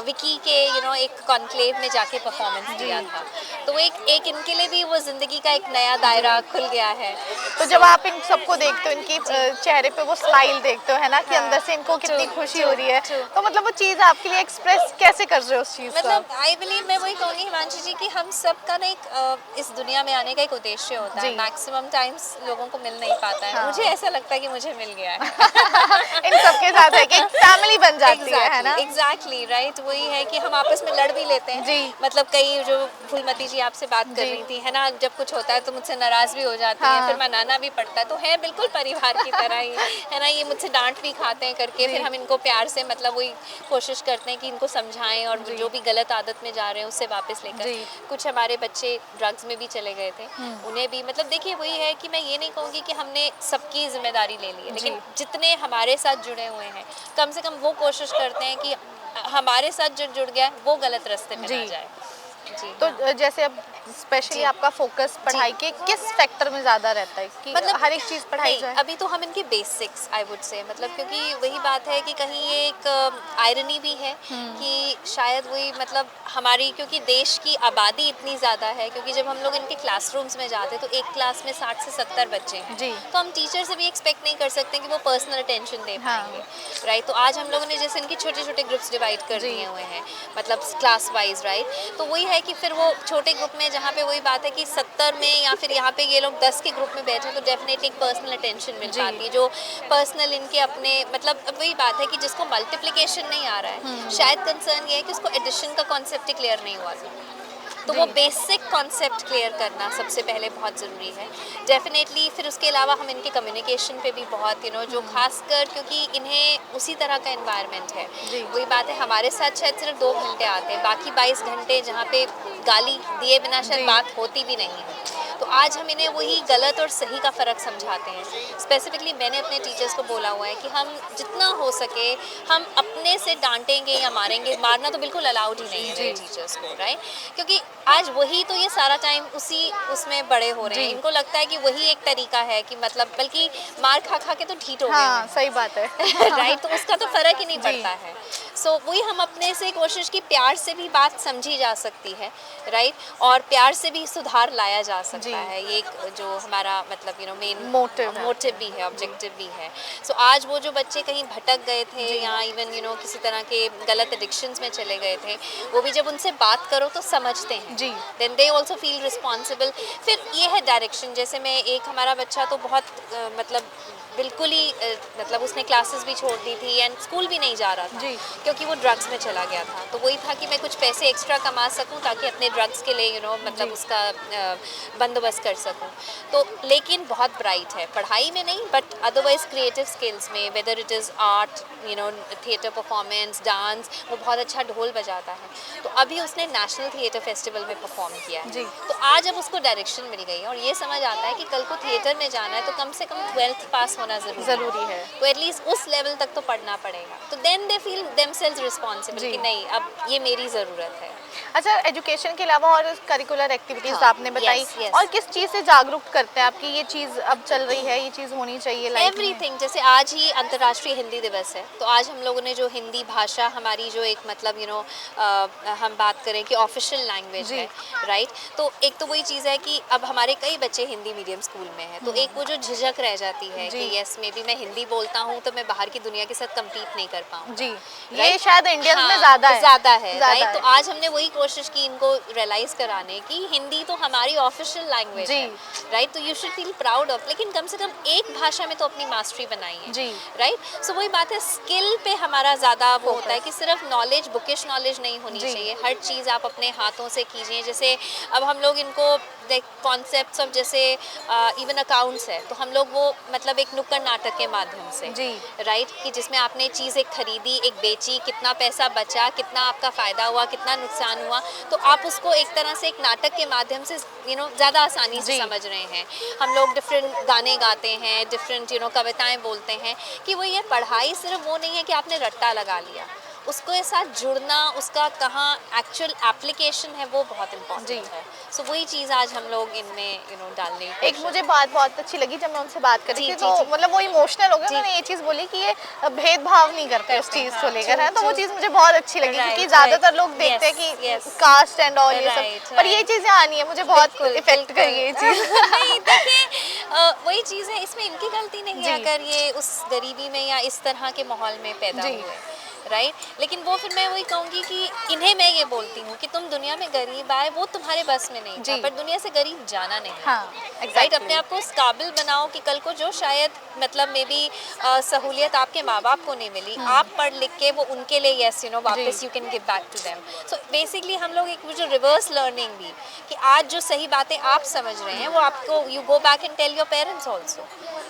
विकी के एक कॉन्क्लेव में जाके परफॉर्मेंस दिया था, तो एक इनके लिए भी वो ज़िंदगी का एक नया दायरा खुल गया है। तो जब आप इन सबको देखते हो, इनकी चेहरे पे वो स्माइल देखते हो है ना कि अंदर से इनको कितनी खुशी हो रही है, तो मतलब वो चीज़ आपके लिए एक्सप्रेस कैसे कर रहे हो उस चीज़ मतलब आई बिलीव मैं वही कहूँगी हिमांशु जी कि हम सबका ना एक इस दुनिया में आने का एक उद्देश्य होता है, मैक्सिमम टाइम्स लोगों को मिल नहीं पाता है। मुझे ऐसा लगता है कि मुझे मिल गया है इन सबके साथ है कि फैमिली बन जाती है ना? एग्जैक्टली राइट, वही है कि हम आपस में लड़ भी लेते हैं जी। मतलब कई जो फूलमती जी आपसे बात कर रही थी है ना, जब कुछ होता है तो मुझसे नाराज भी हो जाती हैं, फिर मनाना भी पड़ता है, तो है बिल्कुल परिवार की तरह ही है ना। ये मुझसे डांट भी खाते हैं करके, फिर हम इनको प्यार से मतलब वही कोशिश करते हैं कि इनको समझाएं और जो भी गलत आदत में जा रहे हैं उससे वापस लेकर। कुछ हमारे बच्चे ड्रग्स में भी चले गए थे, उन्हें भी मतलब देखिए वही है कि मैं ये नहीं कहूँगी कि हमने सबकी जिम्मेदारी ले ली है, लेकिन जितने हमारे साथ जुड़े हुए हैं कम से कम वो कोशिश करते हैं कि हमारे साथ जो जुड़ गया वो गलत रास्ते में ना जाए। जी, तो जैसे अब स्पेशली आपका फोकस पढ़ाई के किस फैक्टर में ज़्यादा रहता है कि मतलब हर एक चीज़ पढ़ाई जाए? अभी तो हम इनके बेसिक्स आई वुड से, मतलब क्योंकि वही बात है कि कहीं ये एक आयरनी भी है कि शायद वही मतलब हमारी क्योंकि देश की आबादी इतनी ज़्यादा है, क्योंकि जब हम लोग इनके क्लासरूम्स में जाते हैं तो एक क्लास में 60 से 70 बच्चे हैं, तो हम टीचर से भी एक्सपेक्ट नहीं कर सकते कि वो पर्सनल अटेंशन दे पाएंगे, राइट। तो आज हम लोगों ने जैसे इनके छोटे छोटे ग्रुप्स डिवाइड कर दिए हुए हैं मतलब क्लास वाइज, राइट। तो वही है कि फिर वो छोटे ग्रुप में जहाँ पे वही बात है कि 70 में या फिर यहाँ पे ये लोग 10 के ग्रुप में बैठे तो डेफिनेटली एक पर्सनल अटेंशन मिल पाती है, जो पर्सनल इनके अपने मतलब वही बात है कि जिसको मल्टीप्लिकेशन नहीं आ रहा है, शायद कंसर्न ये है कि उसको एडिशन का कॉन्सेप्ट ही क्लियर नहीं हुआ था। तो वो बेसिक कॉन्सेप्ट क्लियर करना सबसे पहले बहुत ज़रूरी है डेफिनेटली। फिर उसके अलावा हम इनके कम्युनिकेशन पे भी बहुत जो खासकर क्योंकि इन्हें उसी तरह का एनवायरनमेंट है, वही बात है हमारे साथ शायद सिर्फ 2 घंटे आते हैं, बाकी 22 घंटे जहाँ पे गाली दिए बिना शायद बात होती भी नहीं है। तो आज हम इन्हें वही गलत और सही का फ़र्क समझाते हैं। स्पेसिफिकली मैंने अपने टीचर्स को बोला हुआ है कि हम जितना हो सके हम अपने से डांटेंगे या मारेंगे, मारना तो बिल्कुल अलाउड ही नहीं है मेरे टीचर्स को, राइट? क्योंकि आज वही तो ये सारा टाइम उसमें बड़े हो रहे हैं, इनको लगता है कि वही एक तरीका है कि मतलब बल्कि मार खा खा के तो ठीक हो गए हाँ, सही बात है राइट तो उसका तो फ़र्क ही नहीं पड़ता है। सो वही हम अपने से कोशिश की प्यार से भी बात समझी जा सकती है, राइट? और प्यार से भी सुधार लाया जा सकता है। ये एक जो हमारा मतलब मेन मोटिव भी है, ऑब्जेक्टिव भी है। सो आज वो जो बच्चे कहीं भटक गए थे या इवन किसी तरह के गलत एडिक्शंस में चले गए थे, वो भी जब उनसे बात करो तो समझते हैं, then they also feel responsible. फिर ये है डायरेक्शन, जैसे मैं एक हमारा बच्चा तो बहुत मतलब बिल्कुल ही मतलब उसने क्लासेस भी छोड़ दी थी एंड स्कूल भी नहीं जा रहा था क्योंकि वो ड्रग्स में चला गया था। तो वही था कि मैं कुछ पैसे एक्स्ट्रा कमा सकूं ताकि अपने ड्रग्स के लिए मतलब उसका बंदोबस्त कर सकूं। तो लेकिन बहुत ब्राइट है, पढ़ाई में नहीं बट अदरवाइज क्रिएटिव स्किल्स में, weather it is art, theatre performance, dance, वो बहुत अच्छा ढोल बजाता है। तो अभी उसने नेशनल थिएटर फेस्टिवल में परफॉर्म किया है। तो आज अब उसको डायरेक्शन मिल गई है और ये समझ आता है कि कल को थिएटर में जाना है तो कम से कम 12th पास होना ज़रूरी है। तो एटलीस्ट उस लेवल तक तो पढ़ना पड़ेगा। तो then they feel themselves responsible कि नहीं अब ये मेरी ज़रूरत है। अच्छा, एजुकेशन के अलावा और करिकुलर एक्टिविटीज आपने बताई, और किस चीज़ से जागरूक करते हैं आपकी ये चीज़ अब चल रही है, ये चीज़ होनी चाहिए लाइफ में? एवरीथिंग। जैसे आज ही अंतर्राष्ट्रीय हिंदी दिवस है, तो आज हम लोगों ने जो हिंदी भाषा हमारी जो एक मतलब हम बात करें कि ऑफिशियल लैंग्वेज है, राइट? तो एक तो वही चीज़ है कि अब हमारे कई बच्चे हिंदी मीडियम स्कूल में हैं, तो एक वो जो झिझक रह जाती है कि यस मे बी मैं हिंदी बोलता हूँ तो मैं बाहर की दुनिया के साथ कम्पीट नहीं कर पाऊँ। जी, ये शायद इंडियन में ज़्यादा है, राइट? तो आज हमने वही कोशिश की इनको रियलाइज कराने की हिंदी तो हमारी ऑफिशियल लैंग्वेज है, राइट? तो you should feel proud of, लेकिन कम से कम एक भाषा में तो अपनी मास्टरी बनाई है, राइट? सो वही बात है, स्किल पे हमारा ज़्यादा वो होता है कि सिर्फ नॉलेज, बुकिश नॉलेज नहीं होनी चाहिए, हर चीज़ आप अपने हाथों से कीजिए। जैसे अब हम लोग इनको कॉन्सेप्ट्स ऑफ जैसे इवन अकाउंट्स है, तो हम लोग वो मतलब एक नुक्कड़ नाटक के माध्यम से, राइट, कि जिसमें आपने चीज़ एक खरीदी, एक बेची, कितना पैसा बचा, कितना आपका फ़ायदा हुआ, कितना नुकसान हुआ, तो आप उसको एक तरह से एक नाटक के माध्यम से ज़्यादा आसानी से समझ रहे हैं। हम लोग डिफरेंट गाने गाते हैं, डिफरेंट कविताएँ बोलते हैं, कि वो ये पढ़ाई सिर्फ वो नहीं है कि आपने रट्टा लगा लिया, उसके साथ जुड़ना, उसका कहाँ एक्चुअल एप्लीकेशन है वो बहुत इम्पोर्टेंट है। सो वही चीज़ आज हम लोग इनमें डालने की एक मुझे बात बहुत अच्छी लगी जब मैं उनसे बात करी थी, तो मतलब वो इमोशनल हो गए, उन्होंने ये चीज़ बोली कि ये भेदभाव नहीं करते उस चीज़ को लेकर, है, तो वो चीज़ मुझे बहुत अच्छी लगी क्योंकि ज़्यादातर लोग देखते हैं कि कास्ट एंड ऑल ये सब, पर ये चीज़ यहाँ नहीं है, मुझे बहुत इफेक्ट करी ये चीज़। नहीं देखिए वही चीज़ है, इसमें इनकी गलती नहीं है अगर ये उस गरीबी में या इस तरह के माहौल में पैदा हुए, राइट? लेकिन वो फिर मैं वही कहूँगी कि इन्हें मैं ये बोलती हूँ कि तुम दुनिया में गरीब आए वो तुम्हारे बस में नहीं था, पर दुनिया से गरीब जाना नहीं, राइट? अपने आप को उस काबिल बनाओ कि कल को जो शायद मतलब मे बी सहूलियत आपके माँ बाप को नहीं मिली, आप पढ़ लिख के वो उनके लिए यस वापस you can give back to them. So basically हम लोग एक जो रिवर्स लर्निंग भी, कि आज जो सही बातें आप समझ रहे हैं वो आपको you go back and tell your parents also,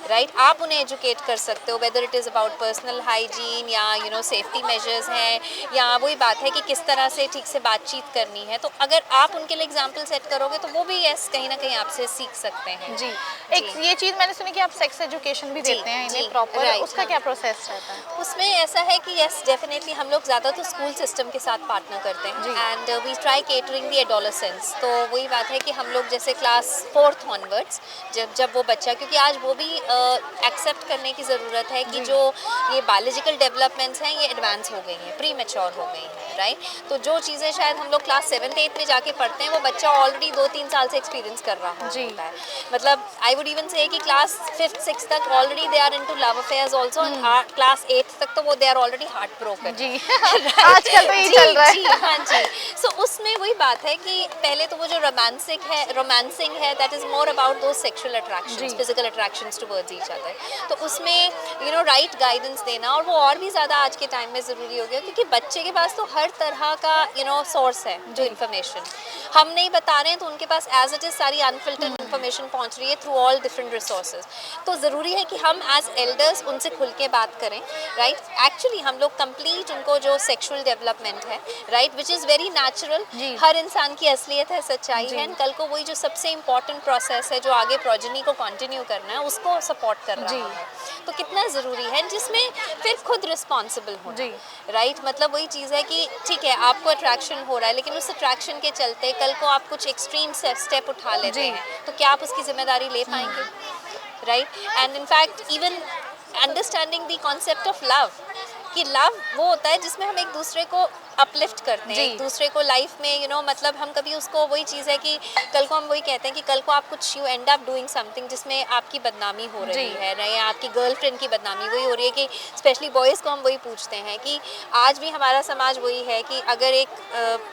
right? आप उन्हें एजुकेट कर सकते हो, whether it is about personal hygiene या सेफ्टी मेजर्स हैं, या वही बात है कि किस तरह से ठीक से बातचीत करनी है। तो अगर आप उनके लिए एग्जाम्पल सेट करोगे तो वो भी यस कहीं ना कहीं आपसे सीख सकते हैं। जी, एक ये चीज़ मैंने सुनी कि आप सेक्स एजुकेशन भी देते हैं इन्हें प्रॉपर, उसका क्या प्रोसेस रहता है? उसमें ऐसा है कि यस डेफिनेटली हम लोग ज़्यादा तो स्कूल सिस्टम के साथ पार्टनर करते हैं and we try catering the adolescence. तो वही बात है कि हम लोग जैसे क्लास 4th ऑनवर्ड्स जब वो बच्चा, क्योंकि आज वो भी एक्सेप्ट करने की ज़रूरत है कि जो ये बायोलॉजिकल डेवलपमेंट्स हैं ये एडवांस हो गई हैं, प्री मैच्योर हो गई हैं, राइट? तो जो चीज़ें शायद हम लोग क्लास 7th 8th में जाके पढ़ते हैं वो बच्चा ऑलरेडी 2-3 साल से एक्सपीरियंस कर रहा होता है। मतलब आई वुड इवन से कि क्लास 5th 6th तक already they are into love affairs also, and class 8th तक तो वो they are already heart broken. जी आजकल तो ये चल रहा है। हाँ जी। सो उसमें वही बात है कि पहले तो वो जो रोमांसिंग है that is more about those sexual attractions, physical attractions towards towards each other. तो उसमें राइट गाइडेंस देना, और वो और भी ज़्यादा आज के टाइम में ज़रूरी हो गया, क्योंकि बच्चे के पास तो हर तरह का सोर्स है जो इन्फॉर्मेशन हम नहीं बता रहे हैं, तो उनके पास एज इट इज़ सारी अनफिल्टर्ड इन्फॉर्मेशन पहुंच रही है थ्रू ऑल डिफरेंट रिसोर्सेज। तो ज़रूरी है कि हम एज एल्डर्स उनसे खुल के बात करें, राइट। एक्चुअली हम लोग कंप्लीट उनको जो सेक्सुअल डेवलपमेंट है, right, which is very natural, हर इंसान की असलियत है, सच्चाई है, कल को वही जो सबसे इम्पॉर्टेंट प्रोसेस है जो आगे प्रोजेनी को कंटिन्यू करना है, उसको सपोर्ट कर रहा है। तो कितना ज़रूरी है, जिसमें फिर खुद रिस्पॉन्सिबल हो, राइट। मतलब वही चीज़ है कि ठीक है आपको अट्रैक्शन हो रहा है, लेकिन उस अट्रैक्शन के चलते कल को आप कुछ एक्सट्रीम स्टेप उठा लेते हैं, तो क्या आप उसकी जिम्मेदारी ले पाएंगे, right. And in fact even understanding the concept of love, कि लव वो होता है जिसमें हम एक दूसरे को अपलिफ्ट करते हैं, एक दूसरे को लाइफ में मतलब हम कभी उसको, वही चीज़ है कि कल को हम वही कहते हैं कि कल को आप कुछ you and up doing something जिसमें आपकी बदनामी हो रही है ना, या आपकी गर्लफ्रेंड की बदनामी वही हो रही है, कि स्पेशली बॉयज़ को हम वही पूछते हैं कि आज भी हमारा समाज वही है कि अगर एक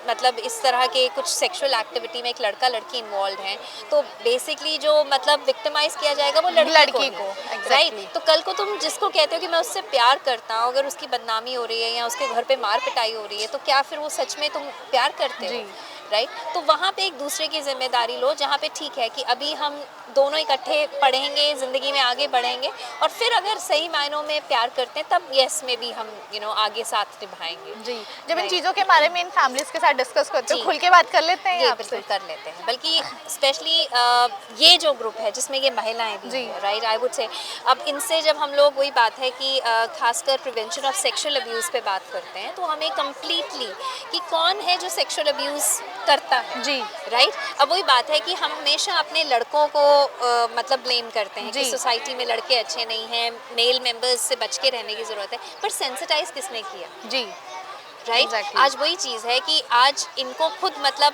मतलब इस तरह के कुछ सेक्सुअल एक्टिविटी में एक लड़का लड़की इन्वॉल्व है, तो बेसिकली जो मतलब विक्टिमाइज किया जाएगा वो लड़की को, राइट। तो कल को तुम जिसको कहते हो कि मैं उससे प्यार करता हूँ, अगर उसकी बदनामी हो रही है या उसके घर पे मार पिटाई हो रही है, तो क्या फिर वो सच में तुम प्यार करते हो, राइट। तो वहाँ पे एक दूसरे की जिम्मेदारी लो, जहाँ पे ठीक है कि अभी हम दोनों इकट्ठे पढ़ेंगे, ज़िंदगी में आगे बढ़ेंगे, और फिर अगर सही मायनों में प्यार करते हैं तब यस में भी हम आगे साथ निभाएंगे। जी, जब इन चीज़ों के बारे में इन फैमिलीज़ के साथ डिस्कस करते हो, खुल के बात कर लेते हैं आपसे? बिल्कुल कर लेते हैं, बल्कि स्पेशली ये जो ग्रुप है जिसमें ये महिलाएं भी हैं, राइट, आई वुड से अब इनसे जब हम लोग, वही बात है कि खासकर प्रिवेंशन ऑफ सेक्सुअल अब्यूज़ पे बात करते हैं, तो हमें कम्प्लीटली कि कौन है जो सेक्सुअल अब्यूज़ करता है, जी, राइट। अब वही बात है कि हम हमेशा अपने लड़कों को मतलब ब्लेम करते हैं कि सोसाइटी में लड़के अच्छे नहीं हैं, मेल मेंबर्स से बच के रहने की ज़रूरत है, पर सेंसिटाइज किसने किया, जी, राइट। आज वही चीज़ है कि आज इनको खुद मतलब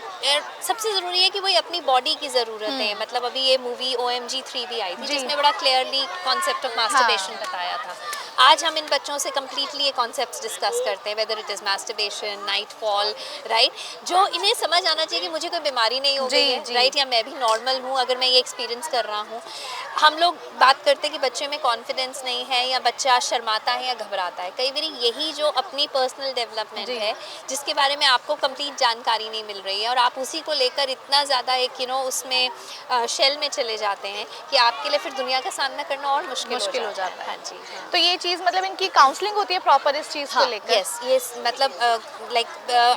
सबसे ज़रूरी है कि वही अपनी बॉडी की ज़रूरत है। मतलब अभी ये मूवी OMG 3 भी आई थी, जिसमें बड़ा क्लियरली कॉन्सेप्ट ऑफ मास्टरबेशन बताया था। आज हम इन बच्चों से कम्प्लीटली ये कॉन्सेप्ट्स डिस्कस करते हैं, weather it is masturbation, night fall, right, जो इन्हें समझ आना चाहिए कि मुझे कोई बीमारी नहीं हो गई है, राइट, या मैं भी नॉर्मल हूँ अगर मैं ये एक्सपीरियंस कर रहा हूँ। हम लोग बात करते हैं कि बच्चे में कॉन्फिडेंस नहीं है, या बच्चा शर्माता है या घबराता है, कई बार यही जो अपनी पर्सनल डेवलपमेंट है जिसके बारे में आपको कंप्लीट जानकारी नहीं मिल रही है, और आप उसी को लेकर इतना ज़्यादा एक उसमें शेल में चले जाते हैं कि आपके लिए फिर दुनिया का सामना करना और मुश्किल हो जाता है। हाँ जी, तो ये चीज़ मतलब इनकी काउंसलिंग होती है प्रॉपर इस चीज़ को लेकर? यस, ये मतलब लाइक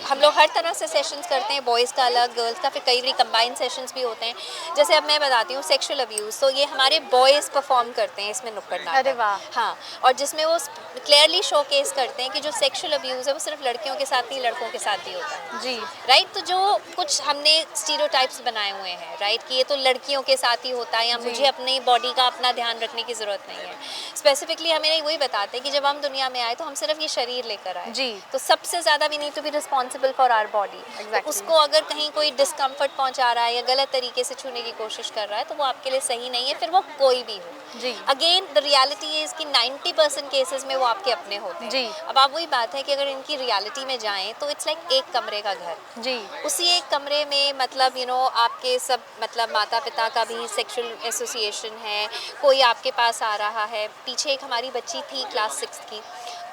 हम लोग हर तरह से सेशंस करते हैं, बॉयज़ का अलग, गर्ल्स का, फिर कई बार कंबाइंड सेशंस भी होते हैं। जैसे अब मैं बताती हूँ सेक्सुअल अब्यूज़, तो ये हमारे बॉयज़ परफॉर्म करते हैं इसमें नुक्कड़ नाटक। अरे वाह। हाँ, और जिसमें वो क्लियरली शोकेस करते हैं कि जो सेक्सुअल अब्यूज़ है वो सिर्फ लड़कियों के साथ नहीं, लड़कों के साथ भी होता है, जी, राइट। तो जो कुछ हमने स्टीरियोटाइप्स बनाए हुए हैं, राइट, कि ये तो लड़कियों के साथ ही होता है, या मुझे अपनी बॉडी का अपना ध्यान रखने की ज़रूरत नहीं है। स्पेसिफिकली हमें वही बताते हैं कि जब हम दुनिया में आए तो हम सिर्फ ये शरीर लेकर आए, जी, तो सबसे ज़्यादा we need to be responsible for our body. तो उसको अगर कहीं कोई डिस्कम्फर्ट पहुंचा रहा है या गलत तरीके से छूने की कोशिश कर रहा है, तो वो आपके लिए सही नहीं है, फिर वो कोई भी हो, जी। अगेन द रियलिटी इज़ कि 90% केसेस में वो आपके अपने होते हैं, जी। अब आप वही बात है कि अगर इनकी रियलिटी में जाएं तो इट्स लाइक एक कमरे का घर, जी, उसी एक कमरे में मतलब आपके सब मतलब माता पिता का भी सेक्सुअल एसोसिएशन है, कोई आपके पास आ रहा है। पीछे एक हमारी बच्ची थी क्लास 6 की,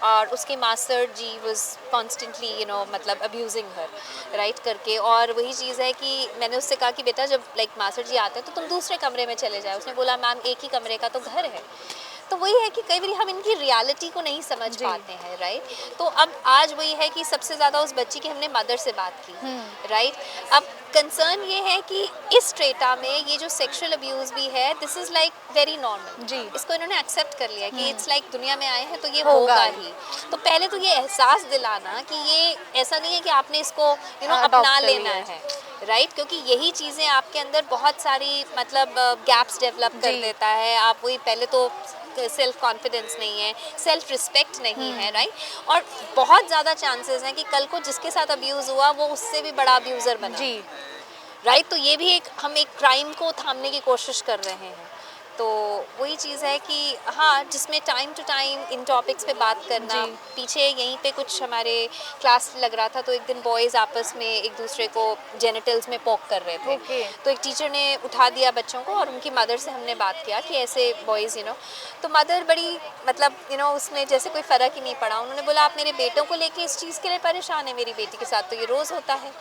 और उसके मास्टर जी वाज कॉन्स्टेंटली मतलब अब्यूजिंग हर, राइट, करके। और वही चीज़ है कि मैंने उससे कहा कि बेटा जब लाइक मास्टर जी आते हैं तो तुम दूसरे कमरे में चले जाओ। उसने बोला मैम एक ही कमरे का तो घर है। तो वही है कि कई बार हम इनकी रियलिटी को नहीं समझ पाते हैं, राइट। तो अब आज वही है कि सबसे ज़्यादा उस बच्ची की हमने मदर से बात की, राइट। अब कंसर्न ये है कि इस स्ट्रेटा में ये जो सेक्सुअल अब्यूज़ भी है, this is like very normal, जी, इसको इन्होंने एक्सेप्ट कर लिया कि इट्स लाइक दुनिया में आए हैं तो ये होगा ही। तो पहले तो ये एहसास दिलाना कि ये ऐसा नहीं है कि आपने इसको अपना लेना है, राइट, क्योंकि यही चीज़ें आपके अंदर बहुत सारी मतलब गैप्स डेवलप कर देता है। आप वही पहले तो सेल्फ कॉन्फिडेंस नहीं है, सेल्फ रिस्पेक्ट नहीं है, राइट, और बहुत ज़्यादा चांसेस हैं कि कल को जिसके साथ अब्यूज़ हुआ वो उससे भी बड़ा अब्यूज़र बना, जी, राइट। तो ये भी हम एक क्राइम को थामने की कोशिश कर रहे हैं। तो वही चीज़ है कि हाँ, जिसमें time to time in topics पे बात करना। पीछे यहीं पे कुछ हमारे क्लास लग रहा था, तो एक दिन बॉयज़ आपस में एक दूसरे को जेनिटल्स में पोक कर रहे थे। तो एक टीचर ने उठा दिया बच्चों को और उनकी मदर से हमने बात किया कि ऐसे बॉयज़ तो मदर बड़ी मतलब उसमें जैसे कोई फ़र्क ही नहीं पड़ा। उन्होंने बोला आप मेरे बेटों को लेके इस चीज़ के लिए परेशान है, मेरी बेटी के साथ तो ये रोज़ होता है।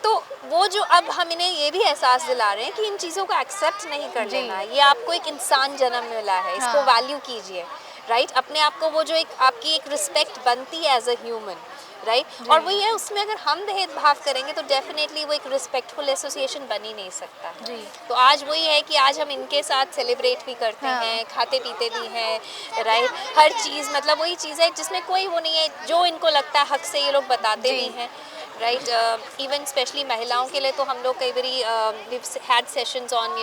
तो वो जो अब हम इन्हें ये भी एहसास दिला रहे हैं कि इन चीज़ों को एक्सेप्ट नहीं कर लेना, ये आपको एक इंसान जन्म मिला है, इसको वैल्यू कीजिए, राइट। अपने आप को वो जो एक आपकी एक रिस्पेक्ट बनती है एज अ ह्यूमन, राइट। और वही है, उसमें अगर हम भेदभाव करेंगे तो डेफिनेटली वो एक रिस्पेक्टफुल एसोसिएशन बन ही नहीं सकता। तो आज वही है कि आज हम इनके साथ सेलिब्रेट भी करते हैं, खाते पीते भी हैं, राइट। हर चीज़ मतलब वही चीज़ है जिसमें कोई वो नहीं है, जो इनको लगता है हक से ये लोग बताते भी हैं, राइट। इवन स्पेशली महिलाओं के लिए तो हम लोग कई बारी had sessions on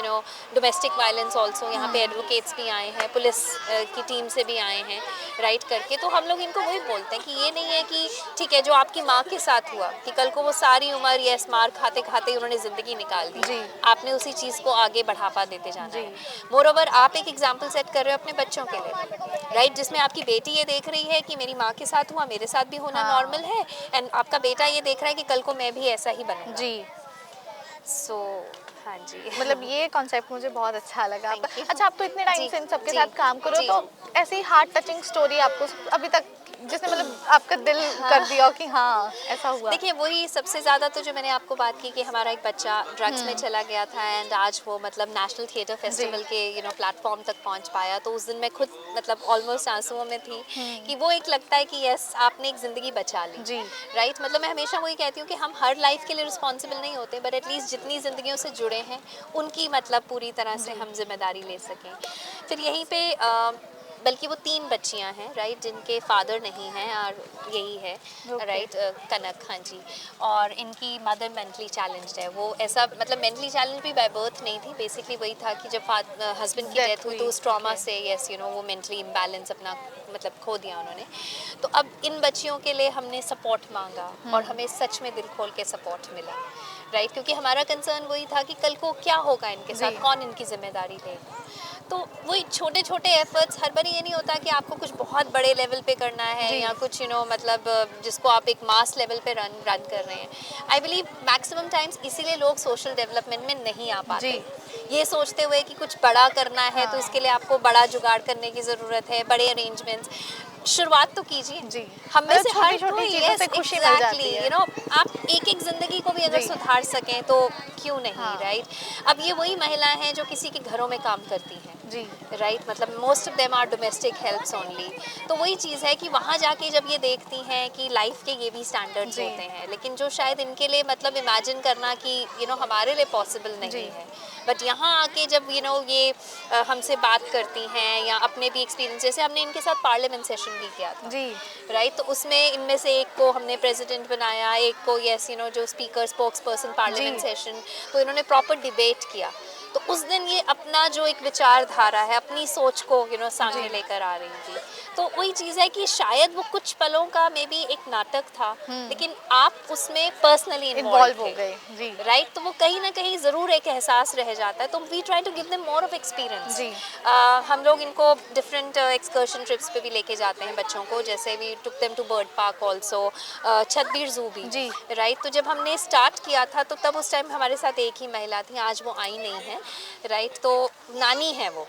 domestic violence also. यहाँ पे एडवोकेट्स भी आए हैं, पुलिस की टीम से भी आए हैं, राइट करके। तो हम लोग इनको वही बोलते हैं कि ये नहीं है कि ठीक है जो आपकी माँ के साथ हुआ कि कल को वो सारी उम्र यस मार खाते खाते उन्होंने ज़िंदगी निकाल दी, आपने उसी चीज़ को आगे बढ़ावा देते जाना है। मोर ओवर आप एक एग्जाम्पल सेट कर रहे हो अपने बच्चों के लिए, राइट, जिसमें आपकी बेटी ये देख रही है कि मेरी माँ के साथ हुआ, मेरे साथ भी होना नॉर्मल है, एंड आपका बेटा ये देख रहा है कि कल को मैं भी ऐसा ही बनूंगा। सो हाँ जी, मतलब ये कॉन्सेप्ट मुझे बहुत अच्छा लगा। Thank you. अच्छा, आप तो इतने टाइम से इन सबके जी, साथ काम करो, जी। तो ऐसी हार्ट टचिंग स्टोरी आपको अभी तक जिसने मतलब आपका दिल कर दिया हो कि हाँ ऐसा हुआ? देखिए वही सबसे ज़्यादा तो जो मैंने आपको बात की कि हमारा एक बच्चा ड्रग्स में चला गया था एंड आज वो मतलब नेशनल थिएटर फेस्टिवल के प्लेटफॉर्म तक पहुंच पाया, तो उस दिन मैं खुद मतलब ऑलमोस्ट आंसुओं में थी कि वो एक लगता है कि यस आपने एक ज़िंदगी बचा ली, राइट। मतलब मैं हमेशा वही कहती हूँ कि हम हर लाइफ के लिए रिस्पॉन्सिबल नहीं होते, बट एटलीस्ट जितनी ज़िंदगियों से जुड़े हैं उनकी मतलब पूरी तरह से हम जिम्मेदारी ले सकें। फिर यहीं पे बल्कि वो 3 बच्चियां हैं, राइट, जिनके फादर नहीं हैं और यही है, राइट, कनक, हाँ जी। और इनकी मदर मेंटली चैलेंज्ड है। वो ऐसा मतलब मेंटली चैलेंज भी बाय बर्थ नहीं थी, बेसिकली वही था कि जब हस्बैंड की डेथ हुई तो उस ट्रॉमा से यस वो मेंटली इम्बैलेंस अपना मतलब खो दिया उन्होंने। तो अब इन बच्चियों के लिए हमने सपोर्ट मांगा और हमें सच में दिल खोल के सपोर्ट मिला, राइट, क्योंकि हमारा कंसर्न वही था कि कल को क्या होगा इनके साथ, कौन इनकी जिम्मेदारी लेगा। तो वही छोटे छोटे एफर्ट्स, हर बार ये नहीं होता कि आपको कुछ बहुत बड़े लेवल पे करना है या कुछ मतलब जिसको आप एक मास लेवल पे रन कर रहे हैं। आई बिलीव मैक्सिमम टाइम्स इसीलिए लोग सोशल डेवलपमेंट में नहीं आ पाते, ये सोचते हुए कि कुछ बड़ा करना है तो इसके लिए आपको बड़ा जुगाड़ करने की ज़रूरत है, बड़े अरेंजमेंट्स। शुरुआत तो कीजिए, हम में से हर कोई चीज़ों से खुशी मिल जाती है। आप एक एक जिंदगी को भी अगर सुधार सकें तो क्यों नहीं, राइट। अब ये वही महिलाएं हैं जो किसी के घरों में काम करती हैं, राइट, मतलब most of them are domestic helps only. तो वही चीज़ है कि वहाँ जाके जब ये देखती हैं कि लाइफ के ये भी स्टैंडर्ड्स होते हैं, लेकिन जो शायद इनके लिए मतलब इमेजिन करना कि हमारे लिए पॉसिबल नहीं है, बट यहाँ आके जब ये हमसे बात करती हैं या अपने भी एक्सपीरियंस, जैसे हमने इनके साथ पार्लियामेंट सेशन भी किया था, राइट, तो उसमें इनमें से एक को हमने प्रेसिडेंट बनाया, एक को यस जो speaker spokes person parliament session, तो इन्होंने प्रॉपर डिबेट किया। तो उस दिन ये अपना जो एक विचारधारा है, अपनी सोच को सामने लेकर आ रही थी। तो वही चीज़ है कि शायद वो कुछ पलों का मे बी एक नाटक था, लेकिन आप उसमें पर्सनली इन्वॉल्व हो गए, राइट। तो वो कहीं ना कहीं ज़रूर एक एहसास रह जाता है। तो we try to give them more of experience. हम लोग इनको डिफरेंट एक्सकर्शन ट्रिप्स पे भी लेके जाते हैं बच्चों को, जैसे we took them to bird park also, Chhatbir zoo भी, राइट। तो जब हमने स्टार्ट किया था तो तब उस टाइम हमारे साथ एक ही महिला थी, आज वो आई नहीं है, राइट, तो नानी है वो,